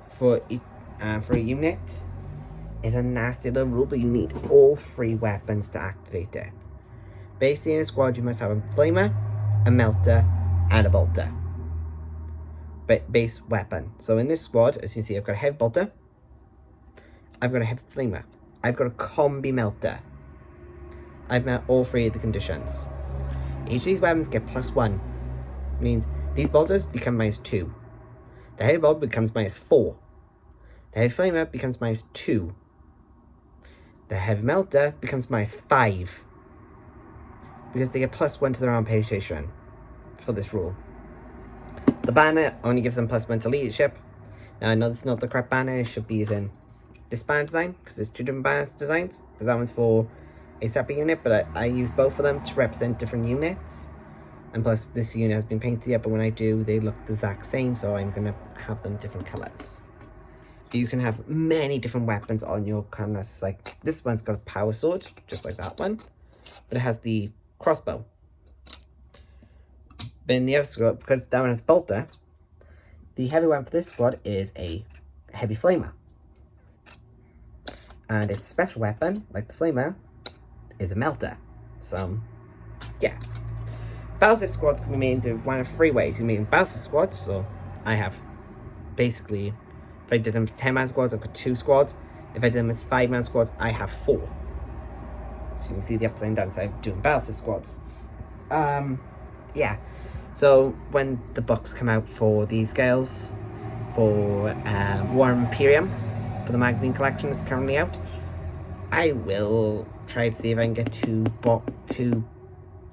S1: for a unit. It's a nasty little rule, but you need all 3 weapons to activate it. Basically in a squad you must have a Flamer, a Melter, and a Bolter. Base weapon. So in this squad, as you can see, I've got a Heavy Bolter, I've got a Heavy Flamer, I've got a Combi Melter. I've met all 3 of the conditions. Each of these weapons get +1. Means these bolters become -2. The Heavy Bolter becomes -4. The Heavy Flamer becomes -2. The Heavy Melter becomes -5. Because they get +1 to their arm penetration for this rule. The banner only gives them +1 to leadership. Now I know this is not the correct banner, it should be using this banner design, because there's 2 different banner designs. Because that one's for a separate unit, but I use both of them to represent different units. And plus, this unit has been painted yet, but when I do, they look the exact same, so I'm going to have them different colours. You can have many different weapons on your canvas. Like, this one's got a power sword, just like that one. But it has the crossbow. But in the other squad, because that one has bolter, the heavy weapon for this squad is a heavy flamer. And its special weapon, like the flamer, is a melter. So, yeah. Ballistic squads can be made in one of three ways. You make ballistic squads, so I have basically, if I did them as 10-man squads, I've got 2 squads. If I did them as 5-man squads, I have 4. So you can see the upside and downside of doing ballistic squads. Yeah. So when the books come out for these scales, for Warhammer Imperium, for the magazine collection that's currently out, I will try to see if I can get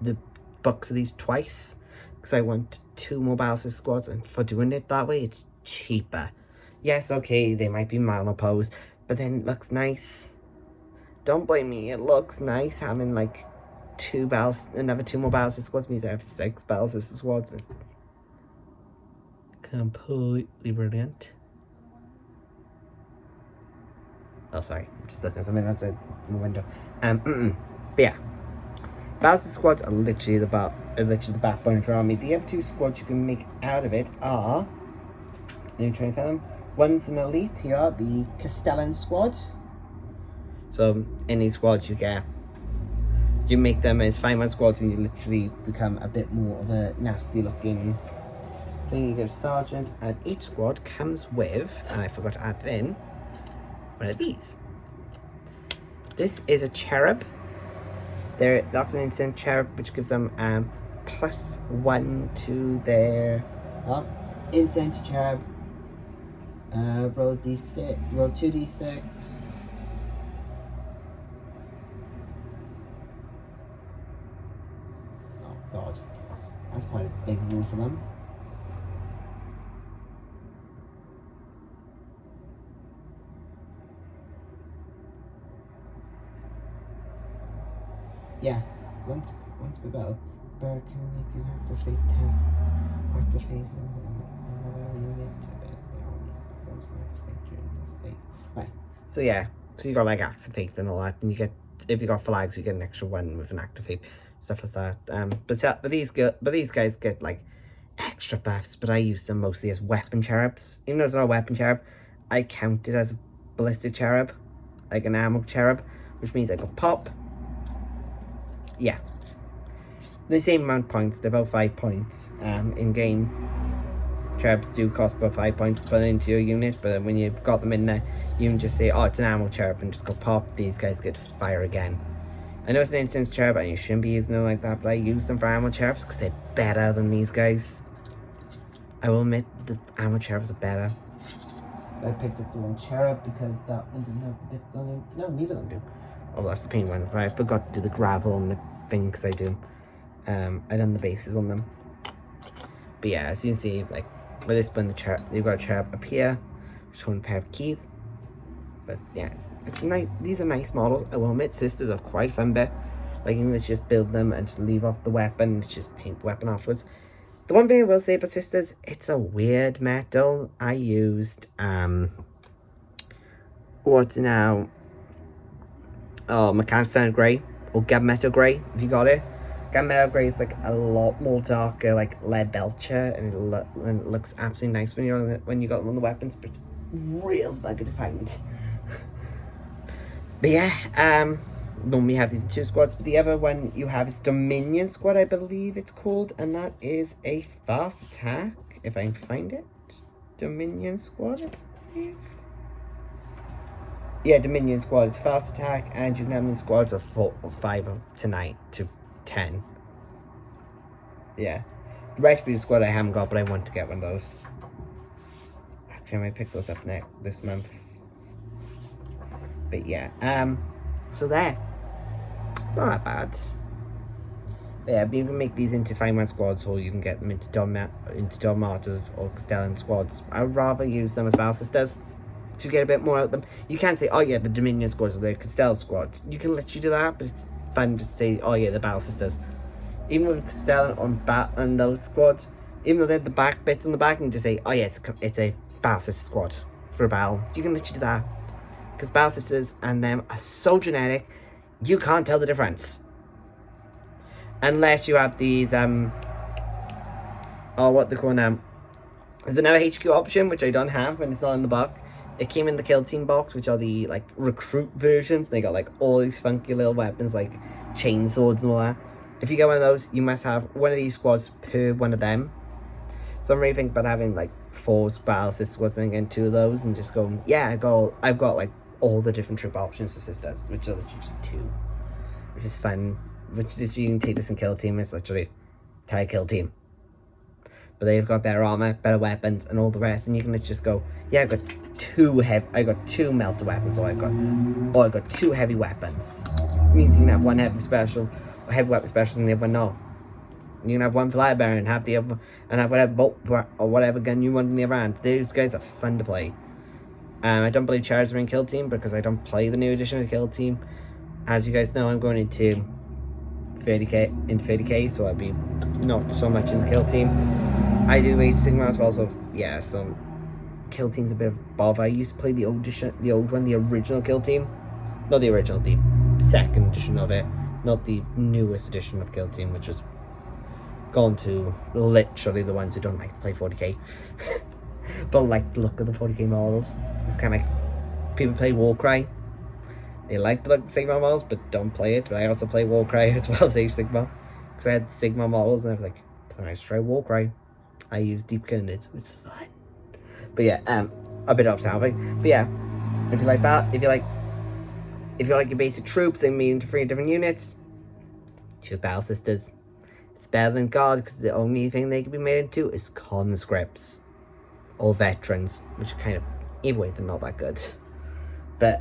S1: the books of these twice, because I want 2 more ballistic squads, and for doing it that way, it's cheaper. Yes, okay, they might be monopose, but then it looks nice. Don't blame me, it looks nice having like another 2 more ballistic squads means I have 6 ballistic squads. Completely brilliant. Oh, sorry, I'm just looking at something outside the window. But yeah, ballistic squads are literally the backbone for army. The other 2 squads you can make out of it are, let me try and find them. One's an elite here, the Castellan squad. So in these squads you make them as 5-man squads, and you literally become a bit more of a nasty looking thing. You get a sergeant, and each squad comes with, and I forgot to add it in, one of these. This is a cherub. That's an instant cherub, which gives them +1 to their instant cherub. Roll 2d6. Oh god, that's quite a big roll for them. Yeah, once we go, Bird can make an activate test. Activate another unit performs an activate during this phase. Right. So yeah, so you got like activate and all that, and you get, if you got flags, you get an extra 1 with an activate, stuff like that. But these guys get like extra buffs, but I use them mostly as weapon cherubs. Even though it's not a weapon cherub, I count it as a ballistic cherub, like an ammo cherub, which means I go pop. Yeah, the same amount of points. They're about 5 points. In game, cherubs do cost about 5 points to put into your unit, but when you've got them in there, you can just say, oh, it's an ammo cherub, and just go pop. These guys get fire again. I know it's an instant cherub, and you shouldn't be using them like that, but I use them for ammo cherubs because they're better than these guys. I will admit the ammo cherubs are better. I picked up the wrong cherub because that one didn't have the bits on it. No, neither of them do. Oh, that's the pink one. I forgot to do the gravel and the thing, because I do. I done the bases on them. But yeah, as you can see, like with this one, you've got a cherub up here, showing a pair of keys. But yeah, it's nice. These are nice models. I will admit, sisters are quite fun bit. Like, you can just build them and just leave off the weapon, and just paint the weapon afterwards. The one thing I will say about sisters, it's a weird metal. I used what's now? Oh, Mechanic Standard Grey, or Gunmetal Grey, if you got it. Gunmetal Grey is like a lot more darker, like lead belcher, and it looks absolutely nice when you got them on the weapons, but it's real bugger to find. But yeah, normally you have these 2 squads, but the other one you have is Dominion Squad, I believe it's called, and that is a fast attack, if I can find it. Dominion Squad, I believe. Yeah, Dominion Squad is fast attack, and you can have squads of 5 to 9 to 10. Yeah. The Retribution Squad I haven't got, but I want to get one of those. Actually, I might pick those up this month. But yeah, so there. It's not that bad. But yeah, you can make these into 5-man squads, or you can get them into Dom Martyrs or Castellan squads. I would rather use them as Battle Sisters to get a bit more out of them. You can't say, oh yeah, the Dominion squads or the Castellan squad. You can let you do that, but it's fun to say, oh yeah, the Battle Sisters. Even with Stella on those squads, even though they're the back bits on the back, and just say, oh yeah, it's a Battle Sister squad for a battle. You can literally do that. Because Battle Sisters and them are so genetic, you can't tell the difference. Unless you have these, what they call now. There's another HQ option, which I don't have, and it's not in the box. It came in the Kill Team box, which are the, like, recruit versions. They got, like, all these funky little weapons, like chainswords and all that. If you get one of those, you must have one of these squads per one of them. So I'm really thinking about having, like, 4 Battle Sister squads and getting 2 of those, and just going, yeah, I've got, like, all the different troop options for sisters, which are literally just 2. Which is fun. Which literally you can take this in Kill Team, it's literally entire Kill Team. But they've got better armor, better weapons, and all the rest, and you can just go, yeah, I got 2 melter weapons, or I've got 2 heavy weapons. It means you can have one heavy special, or heavy weapon special, and the other one no. You can have one fly bearer and have the other, and have whatever bolt or whatever gun you want in the other hand. These guys are fun to play. I don't believe Chargers are in Kill Team because I don't play the new edition of Kill Team. As you guys know, I'm going into 30k, so I'll be not so much in the Kill Team. I do Age Sigma as well, so yeah, so Kill Team's a bit of a bother. I used to play the old one, the original Kill Team. Not the original, the second edition of it. Not the newest edition of Kill Team, which is gone to literally the ones who don't like to play 40k. But like the look of the 40k models. It's kind of like people play Warcry. They like the look of the Sigma models, but don't play it. But I also play Warcry as well as Age Sigma. Because I had Sigma models and I was like, let's try Warcry. I use deep candidates. It's fun. But yeah, a bit off topic. But yeah, if you like that, if you like your basic troops and mean into 3 different units, choose Battle Sisters. It's better than God because the only thing they can be made into is conscripts or veterans, which are kind of, either way, they're not that good. But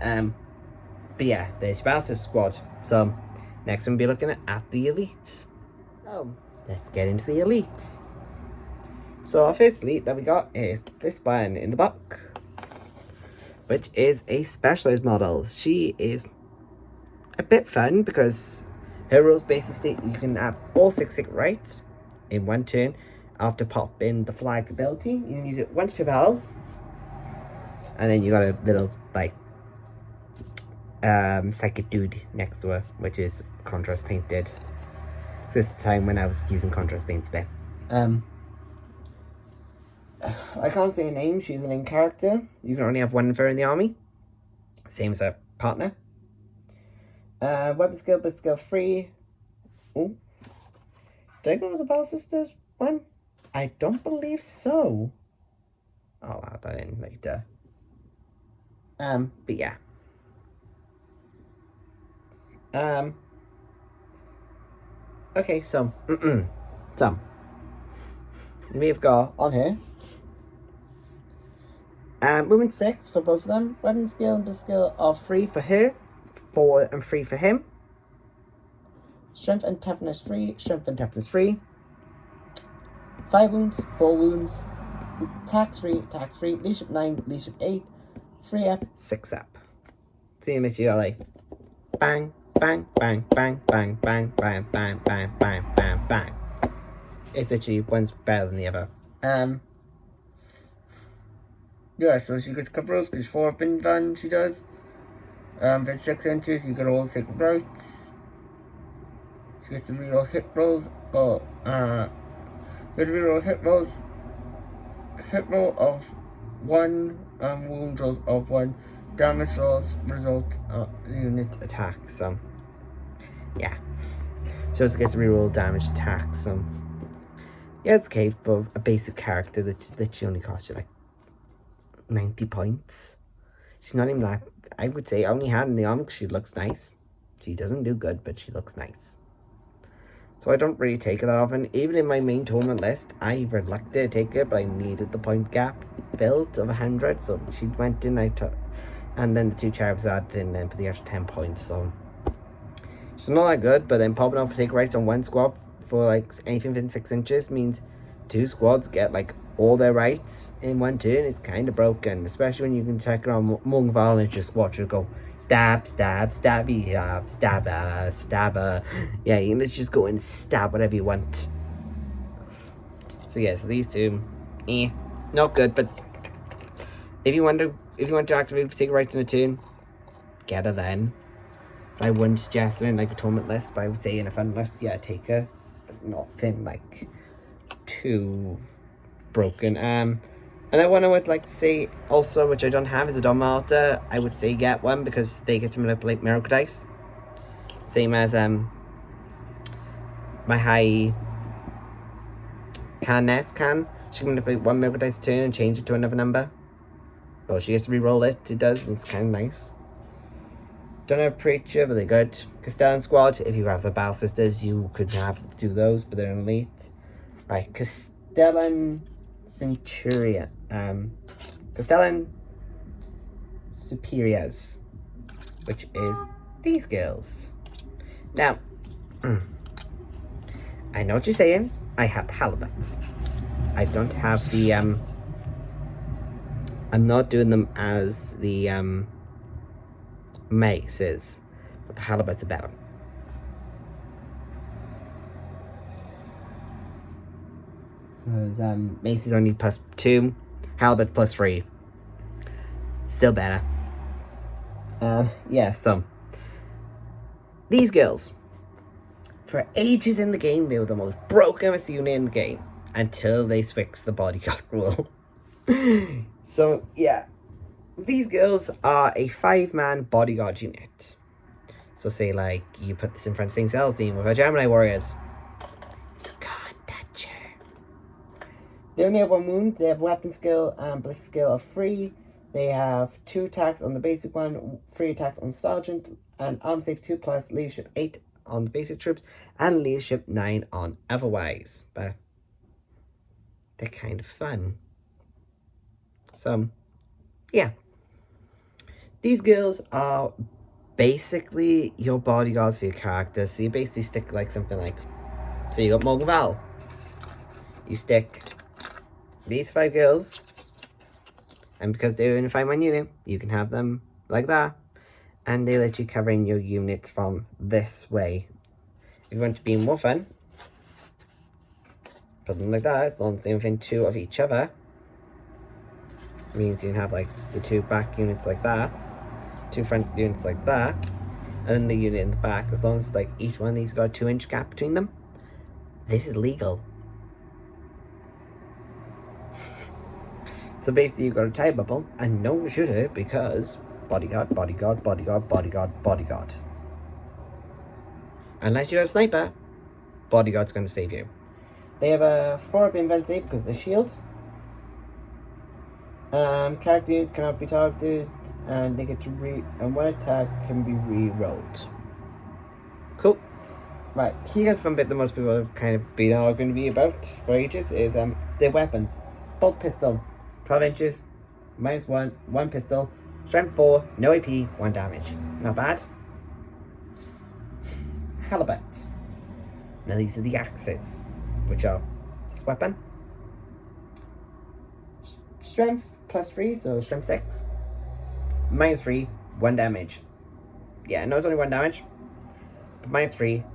S1: yeah, there's your Battle Sister squad. So next we'll be looking at the elites. So let's get into the elites. So our first elite that we got is this one in the book, which is a specialized model. She is a bit fun because her rules basically you can have all 6 secret rights in one turn. After popping the flag ability, you can use it once per battle, and then you got a little like psychic dude next to her, which is contrast painted. So this is the time when I was using contrast paints a bit. I can't say a name. She's an in character. You can only have one of her in the army. Same as her partner. Weapon skill, but skill 3. Oh, did I go to the Battle Sisters one? I don't believe so. I'll add that in later. But yeah. Okay, so we've got on here movement 6 for both of them. Weapon skill and skill are 3 for her, 4 and 3 for him. Strength and toughness 3, strength and toughness 3. 5 wounds, 4 wounds. Tax 3, leadership 9, leadership 8. 3 up, 6 up. So you got like bang, bang, bang, bang, bang, bang, bang, bang, bang, bang, bang, bang. It's literally one's better than the other. Yeah, so she gets a couple rolls because 4 have been done, she does. Then 6 entries, you get all the sacred rights. She gets to reroll hit rolls. You get to reroll hit rolls. Hit roll of 1, wound rolls of 1, damage rolls result unit attack. So yeah, she also gets to reroll damage attack. So yeah, it's okay for a basic character that she only costs you like 90 points. She's not even that, I would say, only had in the army because she looks nice. She doesn't do good, but she looks nice. So I don't really take her that often. Even in my main tournament list, I relucted to take her, but I needed the point gap filled of 100. So she went in, and then the 2 cherubs added in then for the extra 10 points. So she's not that good, but then popping off for sacred rights on one squad for like anything within 6 inches means two squads get like all their rights in one turn, it's kind of broken. Especially when you can check around Mungval and just watch it go stab, stab, stabby, stabber, stabber. Yeah, you can just go and stab whatever you want. So yeah, so these two, not good. But if you want to activate secret rights in a turn, get her then. I wouldn't suggest her in like a tournament list, but I would say in a fun list, yeah, take her. But nothing like too broken. And I would like to say also, which I don't have, is a Dominator. I would say get one because they get to manipulate miracle dice. Same as my high Ness can. She can manipulate one miracle dice a turn and change it to another number. Well, she gets to re-roll it. It does, and it's kind of nice. Don't have Preacher, but they're good. Castellan Squad, if you have the Battle Sisters, you could have to do those, but they're elite. Right, Castellan Centurion. Castellan Superiors, which is these girls. Now, I know what you're saying. I have the halibuts. I don't have the, I'm not doing them as the, maces, but the halibuts are better. Because mace is only +2, halibut +3. Still better. Yeah, so these girls, for ages in the game, they were the most broken unit in the game until they fixed the bodyguard rule. So yeah, these girls are a 5-man bodyguard unit. So say like you put this in front of St. Celestine with our Gemini warriors. You can't touch her. They only have 1 wound. They have weapon skill and ballistic skill of 3. They have 2 attacks on the basic one, 3 attacks on sergeant, and arm save 2+, leadership 8 on the basic troops, and leadership 9 on otherwise. But they're kind of fun. So yeah, these girls are basically your bodyguards for your character. So you basically stick like something like, so you got Morgan Val. You stick these 5 girls, and because they're in a 5-man unit, you can have them like that, and they let you cover in your units from this way. If you want to be more fun, put them like that, as long as they're within 2 of each other. Means you can have like the 2 back units like that, 2 front units like that, and then the unit in the back, as long as like each one of these got a 2-inch gap between them. This is legal. So basically you've got a tie bubble and no shooter because bodyguard, bodyguard, bodyguard, bodyguard, bodyguard. Unless you're a sniper, bodyguard's going to save you. They have a 4-up invincibility because of the shield. Character units cannot be targeted, and they get to and one attack can be re-rolled. Cool. Right, here's one bit that most people have kind of been arguing to be about for ages is their weapons. Bolt pistol, 12 inches, -1, 1 pistol, strength 4, no AP, 1 damage. Not bad. Halibut. Now these are the axes, which are this weapon. Strength +3, so strength 6. -3, 1 damage. Yeah, I know it's only 1 damage, but -3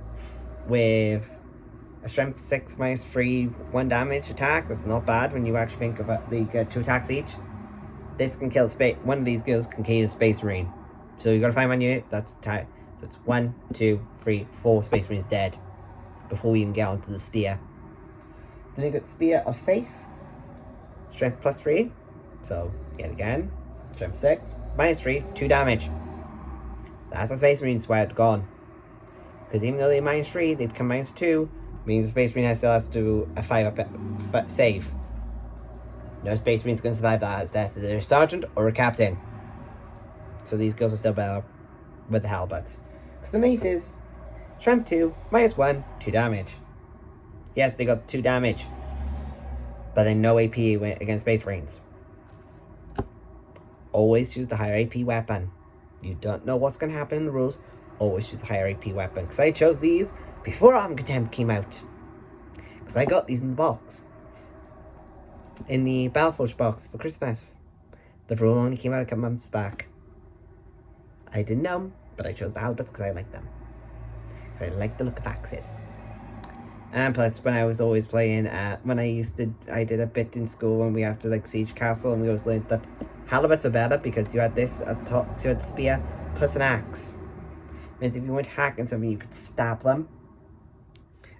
S1: with a strength 6 -3, 1 damage attack. That's not bad when you actually think about they get 2 attacks each. This can kill one of these girls can kill a Space Marine. So you got to find one unit that's tight. So it's 1, 2, 3, 4 Space Marines dead before we even get onto the spear. Then you got Spear of Faith. Strength +3. So yet again, strength 6, -3, 2 damage. That's a Space Marine sweat gone. Because even though they're -3, they become -2. Means the Space Marine still has to do a 5-up save. No Space Marine's going to survive that. It's either a sergeant or a captain. So these girls are still better with the halibuts. Because the mace is strength 2, -1, 2 damage. Yes, they got 2 damage. But then no AP against Space Marines. Always choose the higher AP weapon. You don't know what's going to happen in the rules. Always choose the higher AP weapon. Because I chose these before Arm Contempt came out. Because I got these in the box. in the Battleforge box for Christmas. The rule only came out a couple months back. I didn't know, but I chose the halberds because I like them. Because I like the look of axes. And plus, when I was always playing, I did a bit in school when we had to like siege castle, and we always learned that halberds are better because you had this at top, so you had the spear plus an axe. Means if you went hacking something, you could stab them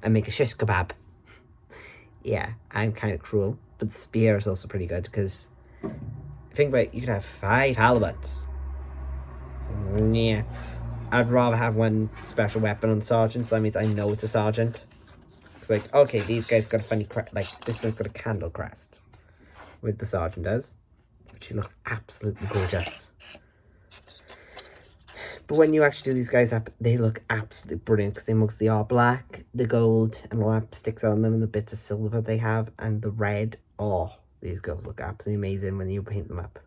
S1: and make a shish kebab. Yeah, I'm kind of cruel, but the spear is also pretty good because think about it, you could have 5 halberds. Yeah, I'd rather have one special weapon on sergeant, so that means I know it's a sergeant. It's like, okay, these guys got a funny like this one's got a candle crest, with the sergeant does, but she looks absolutely gorgeous. But when you actually do these guys up, they look absolutely brilliant because they mostly are black, the gold and all that sticks on them, and the bits of silver they have, and the red. Oh, these girls look absolutely amazing when you paint them up.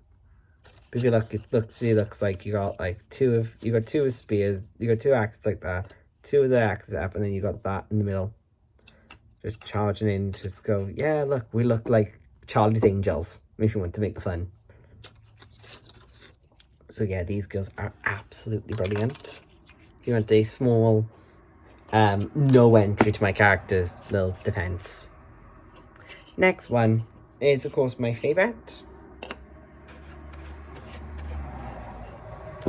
S1: But if you look, it looks like you got like two of spears, you got 2 axes like that, 2 of the axes up, and then you got that in the middle, just charging in. Just go, yeah, look, we look like Charlie's Angels if you want to make the fun. So yeah, these girls are absolutely brilliant. If you want a small, no entry to my character's little defense. Next one is, of course, my favorite.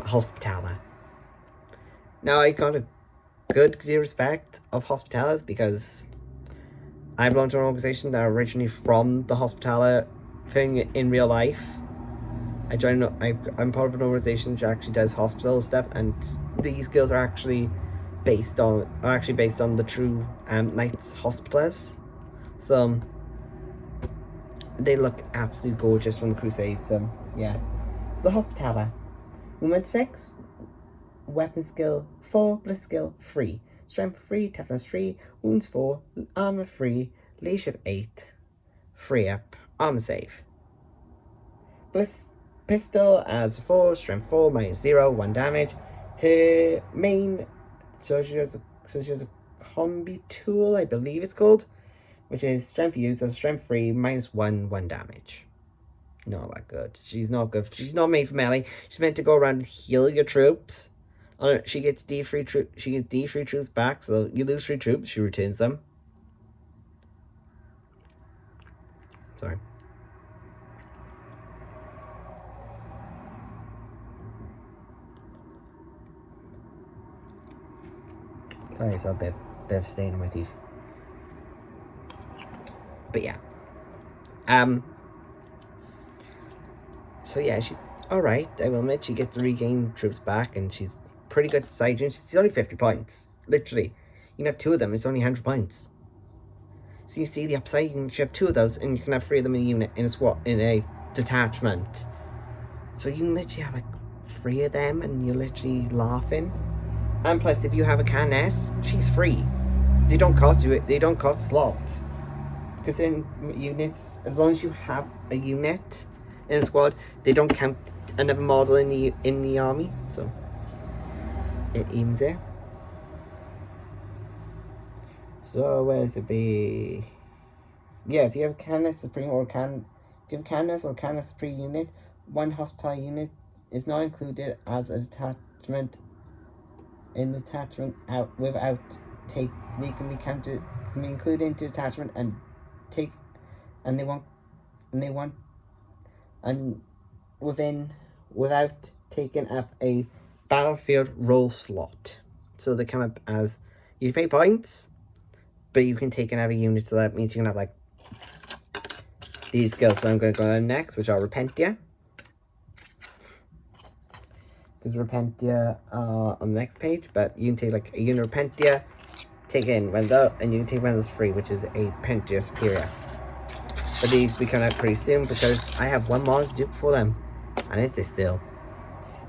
S1: Hospitaller. Now, I got a good deal of respect of Hospitallers because I belong to an organisation that are originally from the Hospitaller thing in real life. I'm part of an organisation which actually does hospital stuff, and these girls are actually based on the true Knights Hospitallers. So they look absolutely gorgeous from the Crusades. So yeah, it's the Hospitaller. Movement 6, weapon skill 4, bliss skill 3, strength 3, toughness 3, wounds 4, armor 3, leadership 8, free up, armor save. Bliss pistol as 4, strength 4, -0, 1 damage. Her main, so she has a combi tool, I believe it's called, which is strength used as strength 3, -1, 1 damage. Not that good. She's not good. She's not made for melee. She's meant to go around and heal your troops. She gets D3 troops back, so you lose 3 troops, she returns them. Sorry. Sorry, I saw a bit of stain on my teeth. But yeah. So yeah, she's alright, I will admit. She gets to regain troops back, and she's pretty good side unit. She's only 50 points. Literally. You can have 2 of them, it's only 100 points. So you see the upside, you can have 2 of those, and you can have 3 of them in a unit, in a detachment. So you can literally have like 3 of them, and you're literally laughing. And plus, if you have a Caness, she's free. They don't cost you, they don't cost a slot. Because in units, as long as you have a unit in a squad, they don't count another model in the army, so it evens there. So where's it be? Yeah, if you have Canis Supreme or if you have Canis or Canis Supreme unit, 1 hospital unit is not included as a detachment in the detachment they can be included into detachment without taking up a battlefield role slot. So they come up as, you pay points, but you can take another unit, so that means you can have like these skills. So I'm going to go on next, which are Repentia. Because Repentia are on the next page, but you can take like a unit of Repentia, take in Wendell, and you can take one that's free, which is a Pentia Superior. But these we come out pretty soon because I have 1 more to do before them, and it's this still.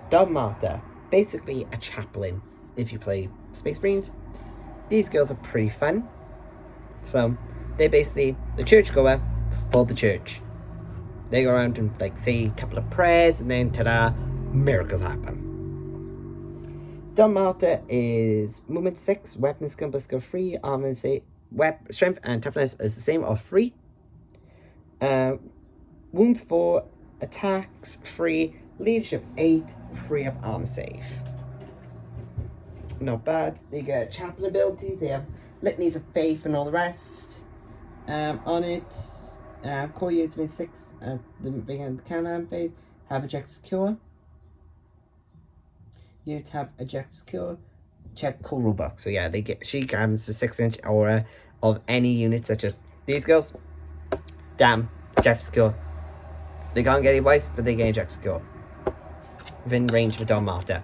S1: Dog Martyr, basically a chaplain if you play Space Marines. These girls are pretty fun. So they're basically the churchgoer for the church. They go around and like say a couple of prayers, and then ta-da, miracles happen. Dom Martyr is movement 6, weapon skill 3, armor strength and toughness is the same, or 3. Wounds 4, attacks 3, leadership 8, free up armor save. Not bad. They get chaplain abilities, they have litanies of faith and all the rest. On it, core units made 6 at the beginning of the countdown phase have eject secure. Units have eject secure. Check cool rulebook. So yeah, she grabs the 6-inch aura of any unit such as these girls. Damn, eject secure. They can't get any twice, but they get eject secure. Within range of a Don Martyr.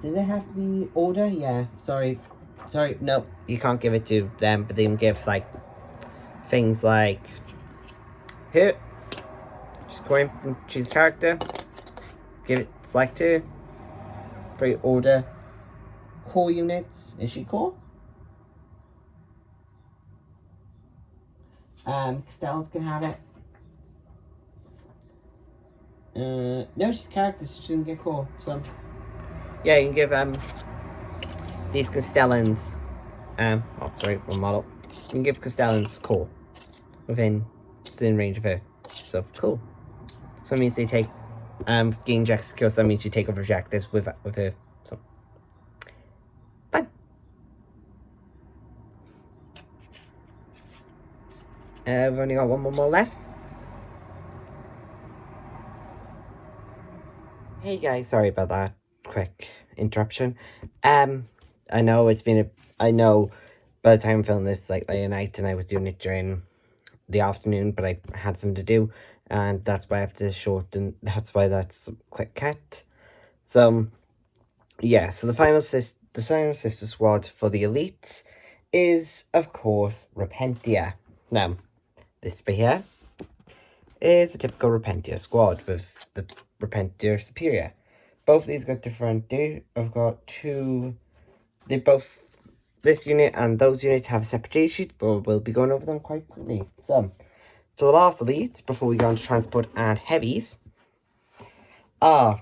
S1: Does it have to be order? Yeah, sorry, no, you can't give it to them, but they can give, like, things like, here, she's going from, she's a character, give it, select her, free order, core units, is she core? Castellans can have it. No, she's a character, so she doesn't get core, so, yeah, you can give, these Castellans, oh, sorry, one model. You can give Castellans core within range of her. So, cool. So that means they take, gain Jack secure, so that means you take over objectives with her. So, fine. We've only got one more left. Hey guys, sorry about that quick interruption. I know it's been I know by the time I'm filming this, like late at night, and I was doing it during the afternoon, but I had something to do, and that's why I have to shorten. That's why that's a quick cut. So, yeah. So the final sister squad for the elites is, of course, Repentia. Now, this bit here is a typical Repentia squad with the Repentia Superior. Both of these got different. I've got two. They both. This unit and those units have separate data sheets, but we'll be going over them quite quickly. So, for the last elite, before we go on to transport and heavies, are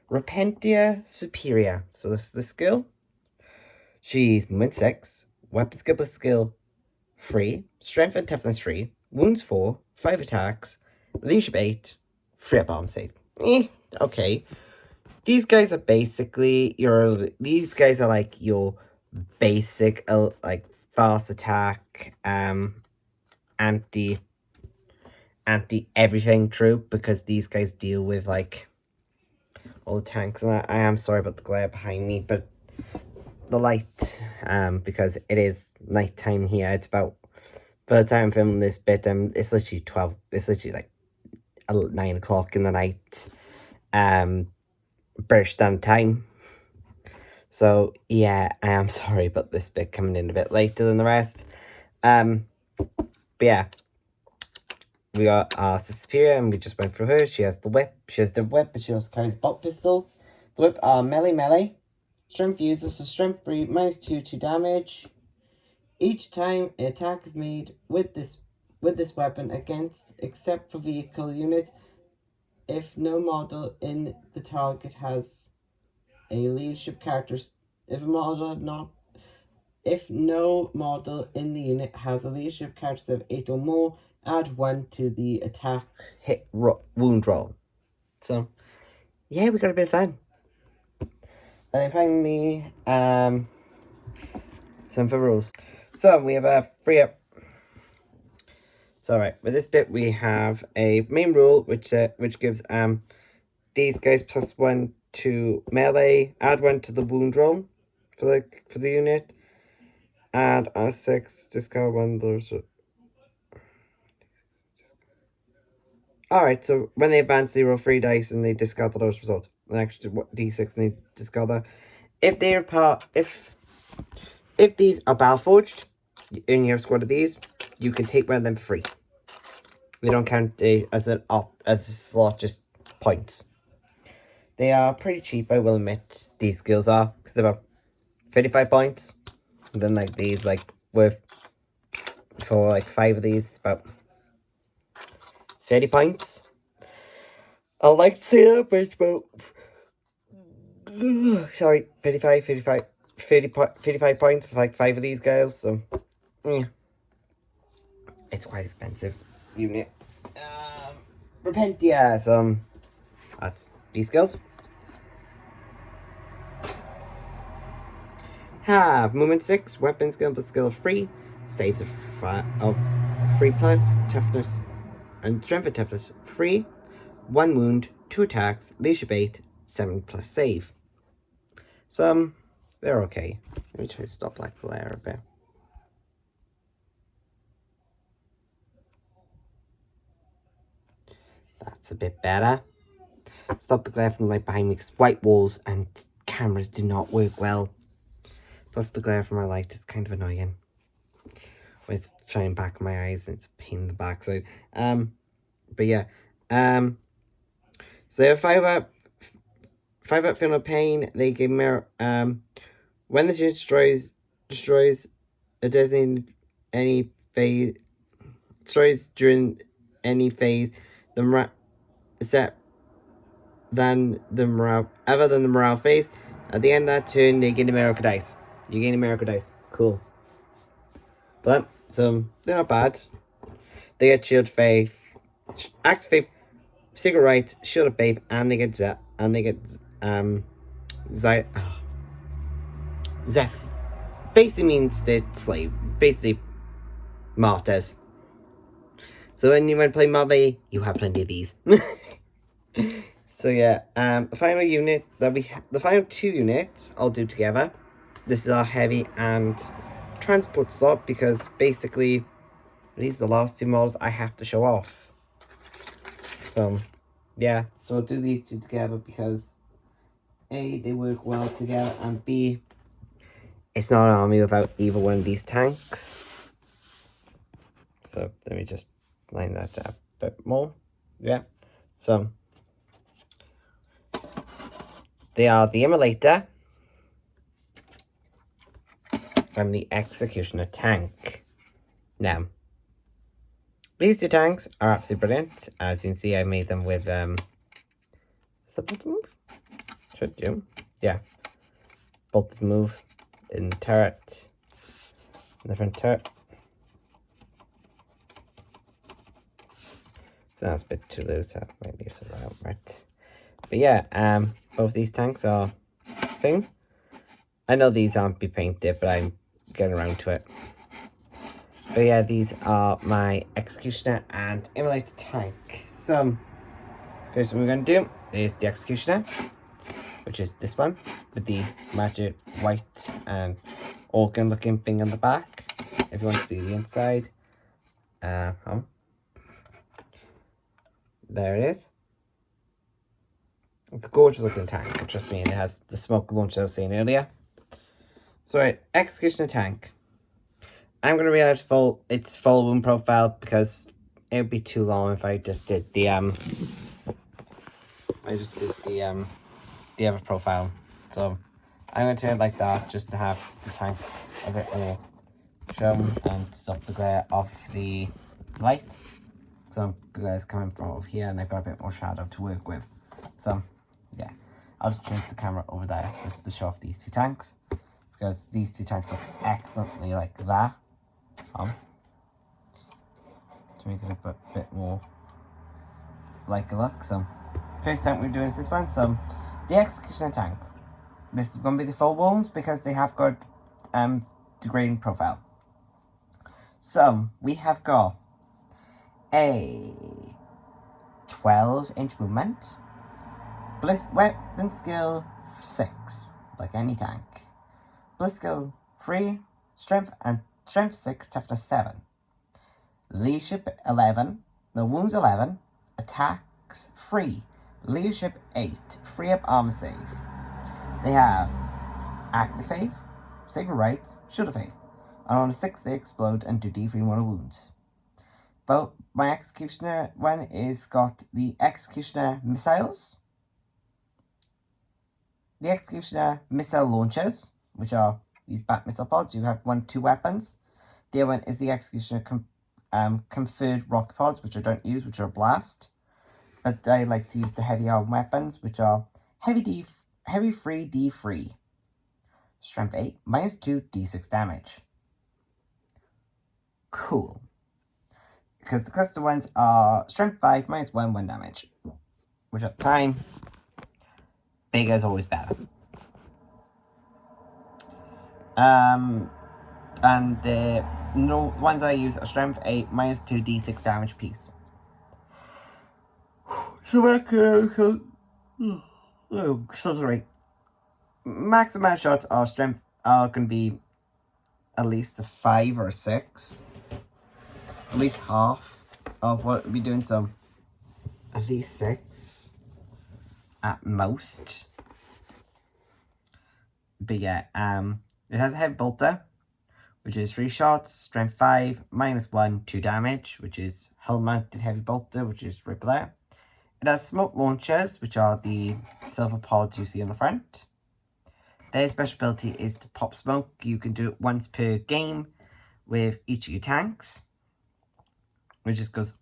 S1: Repentia Superior. So this is the skill. She's movement 6, weapon skill plus skill 3, strength and toughness 3, wounds 4, 5 attacks, leadership 8, free up arm save. Okay. These guys are basically these guys are like your basic like fast attack, anti everything troop, because these guys deal with like all the tanks, and I am sorry about the glare behind me, but the light, because it is nighttime here. It's about, by the time I'm filming this bit, it's literally 12, it's literally like 9 o'clock in the night, British Standard Time. So yeah, I am sorry about this bit coming in a bit later than the rest. But yeah, we got our Superior, and we just went through her. She has the whip, but she also carries a bolt pistol. The whip are melee. Strength user, so strength 3, -2 to damage. Each time an attack is made with this weapon against, except for vehicle units, if no model in the target has a leadership character, if no model in the unit has a leadership character of 8 or more, add 1 to the attack hit wound roll. So, yeah, we got a bit of fun. And then finally, some for rules. So we have a free up. So right, with this bit we have a main rule which gives these guys +1 to melee, add 1 to the wound roll for the unit, add a 6, discard 1 those. Alright, so when they advance, they roll 3 dice and they discard the lowest result. An extra d6 and they discard that. If they are if these are battle forged and you have a squad of these, you can take one of them free. They don't count as a slot, just points. They are pretty cheap, I will admit. These skills are, because they're about 35 points. And then like these, like for like 5 of these, it's about 30 points. I like to say that, but it's about 35 points for like 5 of these guys. So yeah. it's quite expensive unit. Repentia, that's these skills. Have movement 6, weapon skill, but skill 3, saves of 3 plus, toughness and strength and toughness 3, 1 wound, 2 attacks, leadership 8, 7 plus save. So they're okay. Let me try to stop like glare a bit. That's a bit better. Stop the glare from the light behind me because white walls and cameras do not work well. Plus the glare from my light is kind of annoying. When it's shining back in my eyes and it's a pain in the backside. But yeah. So they have 5 up Final Pain. They give me when the unit destroys a designated any phase destroys during any phase the set than the morale phase. At the end of that turn, they gain a miracle dice. You gain a miracle dice. Cool. But so they're not bad. They get Shield of Faith, Axe of Faith, Secret Right, Shield of Faith, and they get Zeph. Basically means they're slave. Basically, martyrs. So when you play Marvel, you have plenty of these. So yeah, the final unit that the final 2 units I'll do together. This is our heavy and transport slot because basically these are the last 2 models I have to show off. So yeah, so I'll do these 2 together because A, they work well together, and B, it's not an army without either one of these tanks. So let me just line that up a bit more. Yeah, so they are the Immolator and the Executioner tank. Now, these 2 tanks are absolutely brilliant. As you can see, I made them with, is that bolt to move? Should do. Yeah. Bolt to move in the turret. In the front turret. That's a bit too loose. I might leave some out, right? But yeah, both these tanks are things. I know these aren't be painted, but I'm getting around to it. But yeah, these are my Executioner and Immolator tank. So, first what we're going to do is the Executioner, which is this one, with the magic white and organ looking thing on the back. If you want to see the inside. There it is. It's a gorgeous looking tank, trust me, and it has the smoke launcher I was saying earlier. So right, Executioner tank. I'm going to realize its full wound profile because it would be too long if I just did the other profile. So I'm going to turn it like that just to have the tanks a bit more shown and stop the glare off the light. So the glare's coming from over here and I've got a bit more shadow to work with. So yeah, I'll just change the camera over there just to show off these 2 tanks. Because these 2 tanks look excellently like that. To make it a bit more like a look. So first tank we're doing is this one. So the Executioner tank. This is going to be the full wounds because they have got degrading profile. So we have got a 12-inch movement, weapon skill 6, like any tank. Bliss skill 3, strength 6, toughness 7. Leadership 11, no wounds 11, attacks 3, leadership 8, 3 up armor save. They have active faith, sacred right, shield of faith, and on a 6 they explode and do d3 mortal wounds. But my Executioner one is got the Executioner missiles, the Executioner missile launchers, which are these bat missile pods. You have 2 weapons. The other one is the Executioner conferred rocket pods, which I don't use, which are a blast. But I like to use the heavy arm weapons, which are heavy 3 d3, strength 8, -2 d6 damage. Cool. because the custom ones are strength 5, -1 damage. Which at the time, bigger is always better. And the ones I use are strength 8, -2 d6 damage piece. So something right. Max amount of shots are strength are going to be at least a 5 or a 6. At least half of what we'll be doing, so at least 6 at most. But yeah, it has a heavy bolter, which is 3 shots, strength 5, -1, 2 damage, which is hull mounted heavy bolter, which is right there. It has smoke launchers, which are the silver pods you see on the front. Their special ability is to pop smoke. You can do it once per game with each of your tanks, which just goes,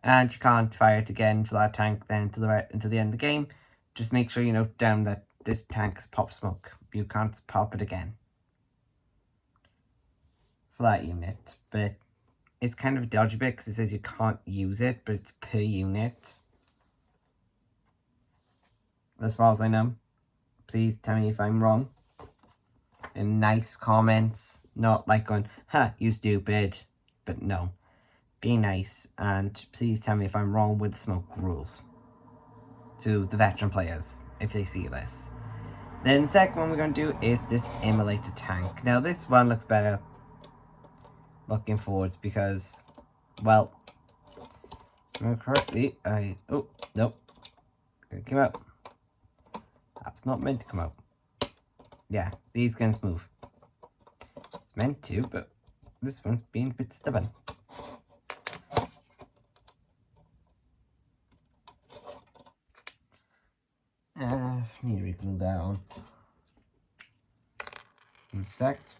S1: and you can't fire it again for that tank then until the end of the game. Just make sure you note down that this tank is pop smoke. You can't pop it again for that unit, but it's kind of a dodgy bit because it says you can't use it, but it's per unit. As far as I know. Please tell me if I'm wrong. In nice comments. Not like going, huh, you stupid. But no. Be nice. And please tell me if I'm wrong with smoke rules. To the veteran players, if they see this. Then the second one we're going to do is this immolated tank. Now this one looks better looking forwards because, well, if I remember correctly, oh, nope. It came out. That's not meant to come out. Yeah, these guns move. It's meant to, but this one's being a bit stubborn. Need to reglue that on. 2 secs.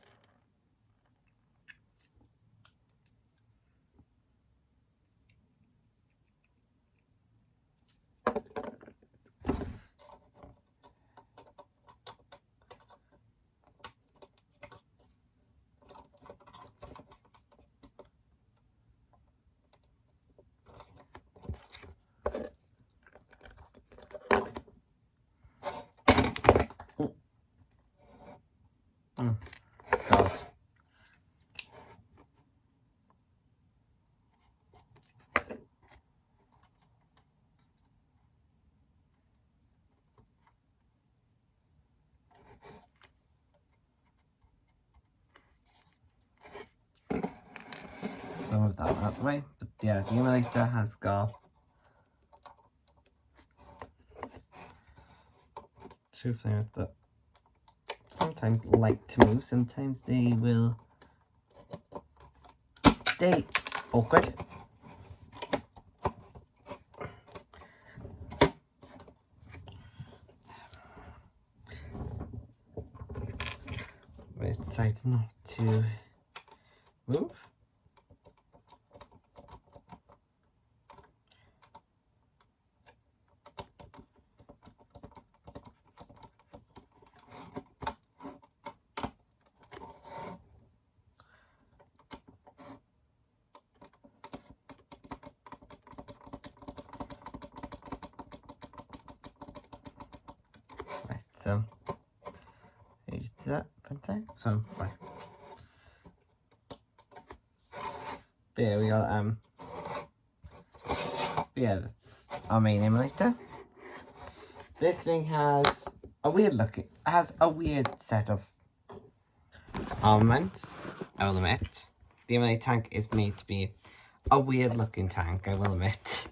S1: God. So move that one out the way. But yeah, the emulator has got 2 flares that sometimes like to move, sometimes they will stay awkward. But it decides not to move. Right, so you do that, so right. But yeah, we got yeah, that's our main emulator. This thing has a weird set of armaments, I will admit. The emulator tank is made to be a weird looking tank, I will admit.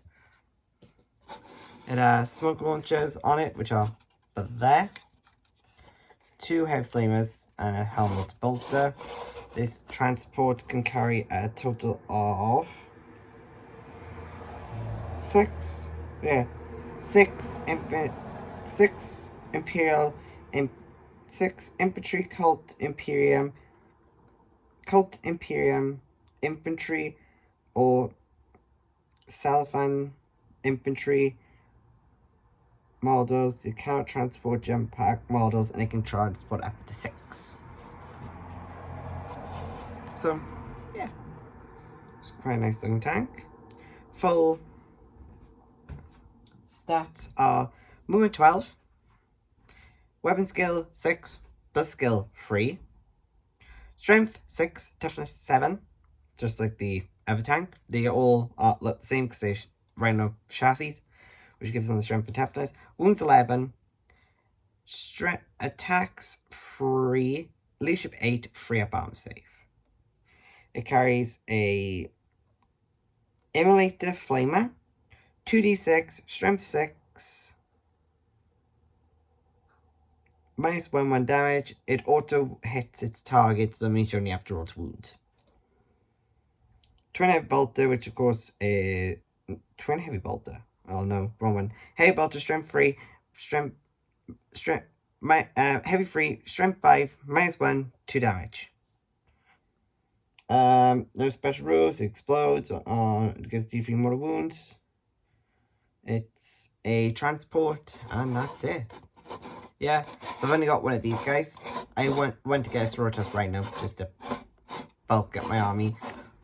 S1: It has smoke launchers on it, which are there. 2 heavy flamers and a helmet bolter. This transport can carry a total of 6 infantry cult imperium infantry or Salafan infantry models. They cannot transport jump pack models, and it can transport up to 6. So yeah, It's quite a nice looking tank. Full stats are movement 12, weapon skill 6, plus skill 3, strength 6, toughness 7, just like the other tank. They all look the same because they're rhino chassis, which gives them the strength and toughness. Wounds 11, attacks 3, leadership 8, 3 up arm save. It carries a Immolator Flamer, 2d6, strength 6, -1 damage. It auto hits its target, so that means you only have to roll to wound. Twin Heavy Bolter, which of course is Twin Heavy Bolter. Oh no, wrong one. Heavy Bolter, strength 3, heavy 3, strength 5, -1, 2 damage. No special rules. It explodes. It gets D3 mortal wounds. It's a transport, and that's it. Yeah, so I've only got one of these guys. I went to get a Sororitas right now, just to bulk up my army,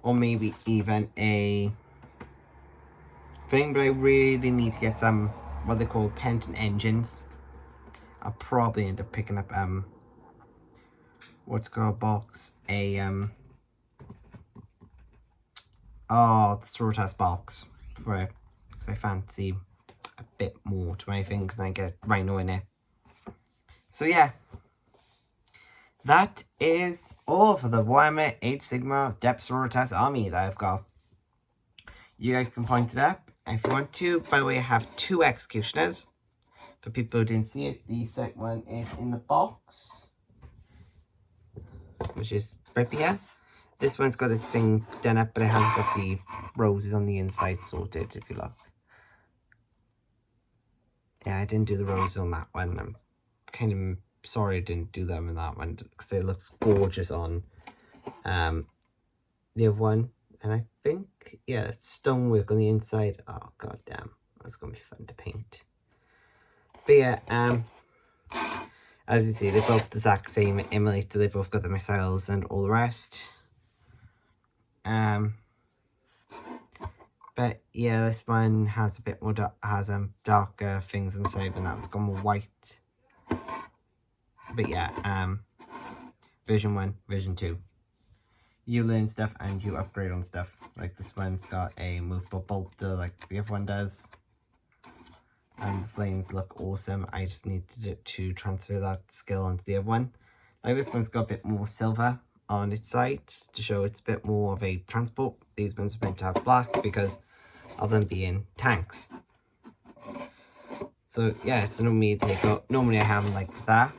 S1: or maybe even a thing. But I really need to get some what they call penitent engines. I'll probably end up picking up what's called a box, the Sororitas box for it, because I fancy a bit more to my things and I get Rhino in it. So yeah, that is all for the Warhammer Age Sigma Adepta Sororitas army that I've got. You guys can point it up if you want to. By the way, I have 2 executioners. For people who didn't see it, the second one is in the box, which is right here. This one's got its thing done up, but it hasn't got the roses on the inside sorted, if you look. Yeah, I didn't do the roses on that one. I'm kind of sorry I didn't do them in that one, because it looks gorgeous on the other one. And I think, yeah, it's stonework on the inside. Oh, god damn. That's going to be fun to paint. But yeah, as you see, they're both the exact same Immolator. They both got the missiles and all the rest. But yeah, this one has a bit more darker things inside, and that one's gone more white. But yeah, version 1, version 2. You learn stuff and you upgrade on stuff. Like this one's got a movable bolter like the other one does. And the flames look awesome. I just needed to transfer that skill onto the other one. Like this one's got a bit more silver on its side to show it's a bit more of a transport. These ones are meant to have black because of them being tanks. So yeah, so normally I have them like that.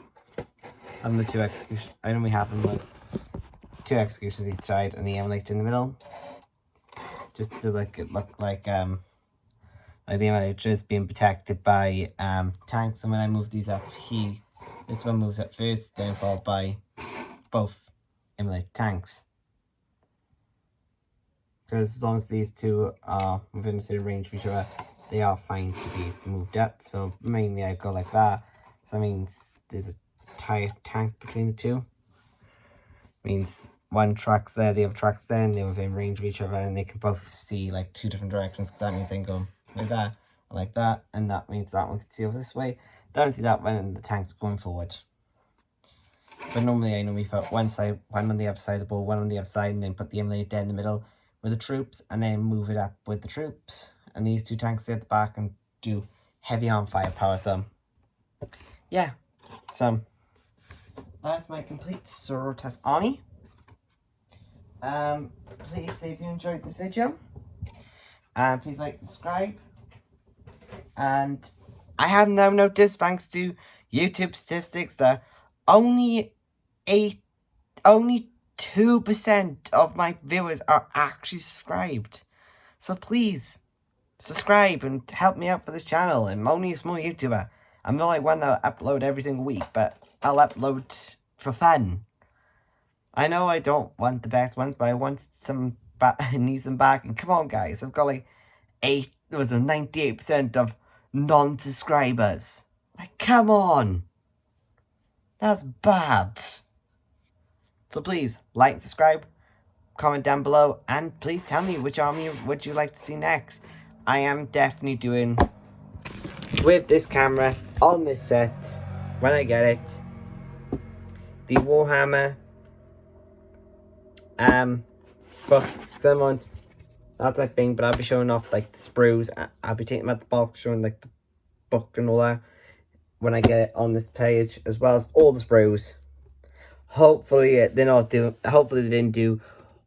S1: And the 2 executions, I normally have them like 2 executions each side and the Immolator in the middle. Just to look like the Immolator is being protected by tanks. And when I move these up, this one moves up first, then followed by both Immolator tanks. Because as long as these 2 are within a certain range of each other, they are fine to be moved up. So mainly I go like that. So that means there's a tight tank between the 2. Means one track's there, the other track's there, and they're within range of each other, and they can both see like 2 different directions, because that means they can go like that, and like that, and that means that one can see over this way, that one see that one, and the tank's going forward. But normally I put one on the other side of the ball, one on the other side, and then put the Immolator in the middle with the troops, and then move it up with the troops, and these 2 tanks stay at the back and do heavy arm firepower. So yeah, so that's my complete Sororitas army. Please say if you enjoyed this video, please like, subscribe, and I have now noticed, thanks to YouTube statistics, that only 2% of my viewers are actually subscribed. So please subscribe and help me out for this channel. I'm only a small YouTuber. I'm not like one that'll upload every single week, but I'll upload for fun. I know I don't want the best ones, but I want some I need some back. And come on, guys, I've got like 98% of non-subscribers. Like, come on, that's bad. So please like, subscribe, comment down below, and please tell me which army would you like to see next. I am definitely doing with this camera on this set when I get it the Warhammer book. That's my thing, but I'll be showing off like the sprues. I'll be taking them out the box, showing like the book and all that when I get it on this page, as well as all the sprues. Hopefully hopefully they didn't do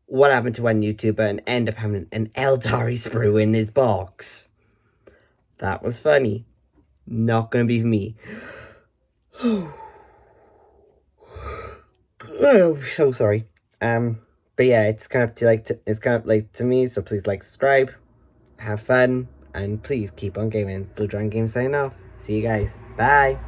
S1: what happened to one YouTuber and end up having an Eldari sprue in his box. That was funny. Not gonna be me. Oh, so sorry. But yeah, it's kind of to me. So please like, subscribe, have fun, and please keep on gaming. Blue Dragon Games signing off. See you guys. Bye.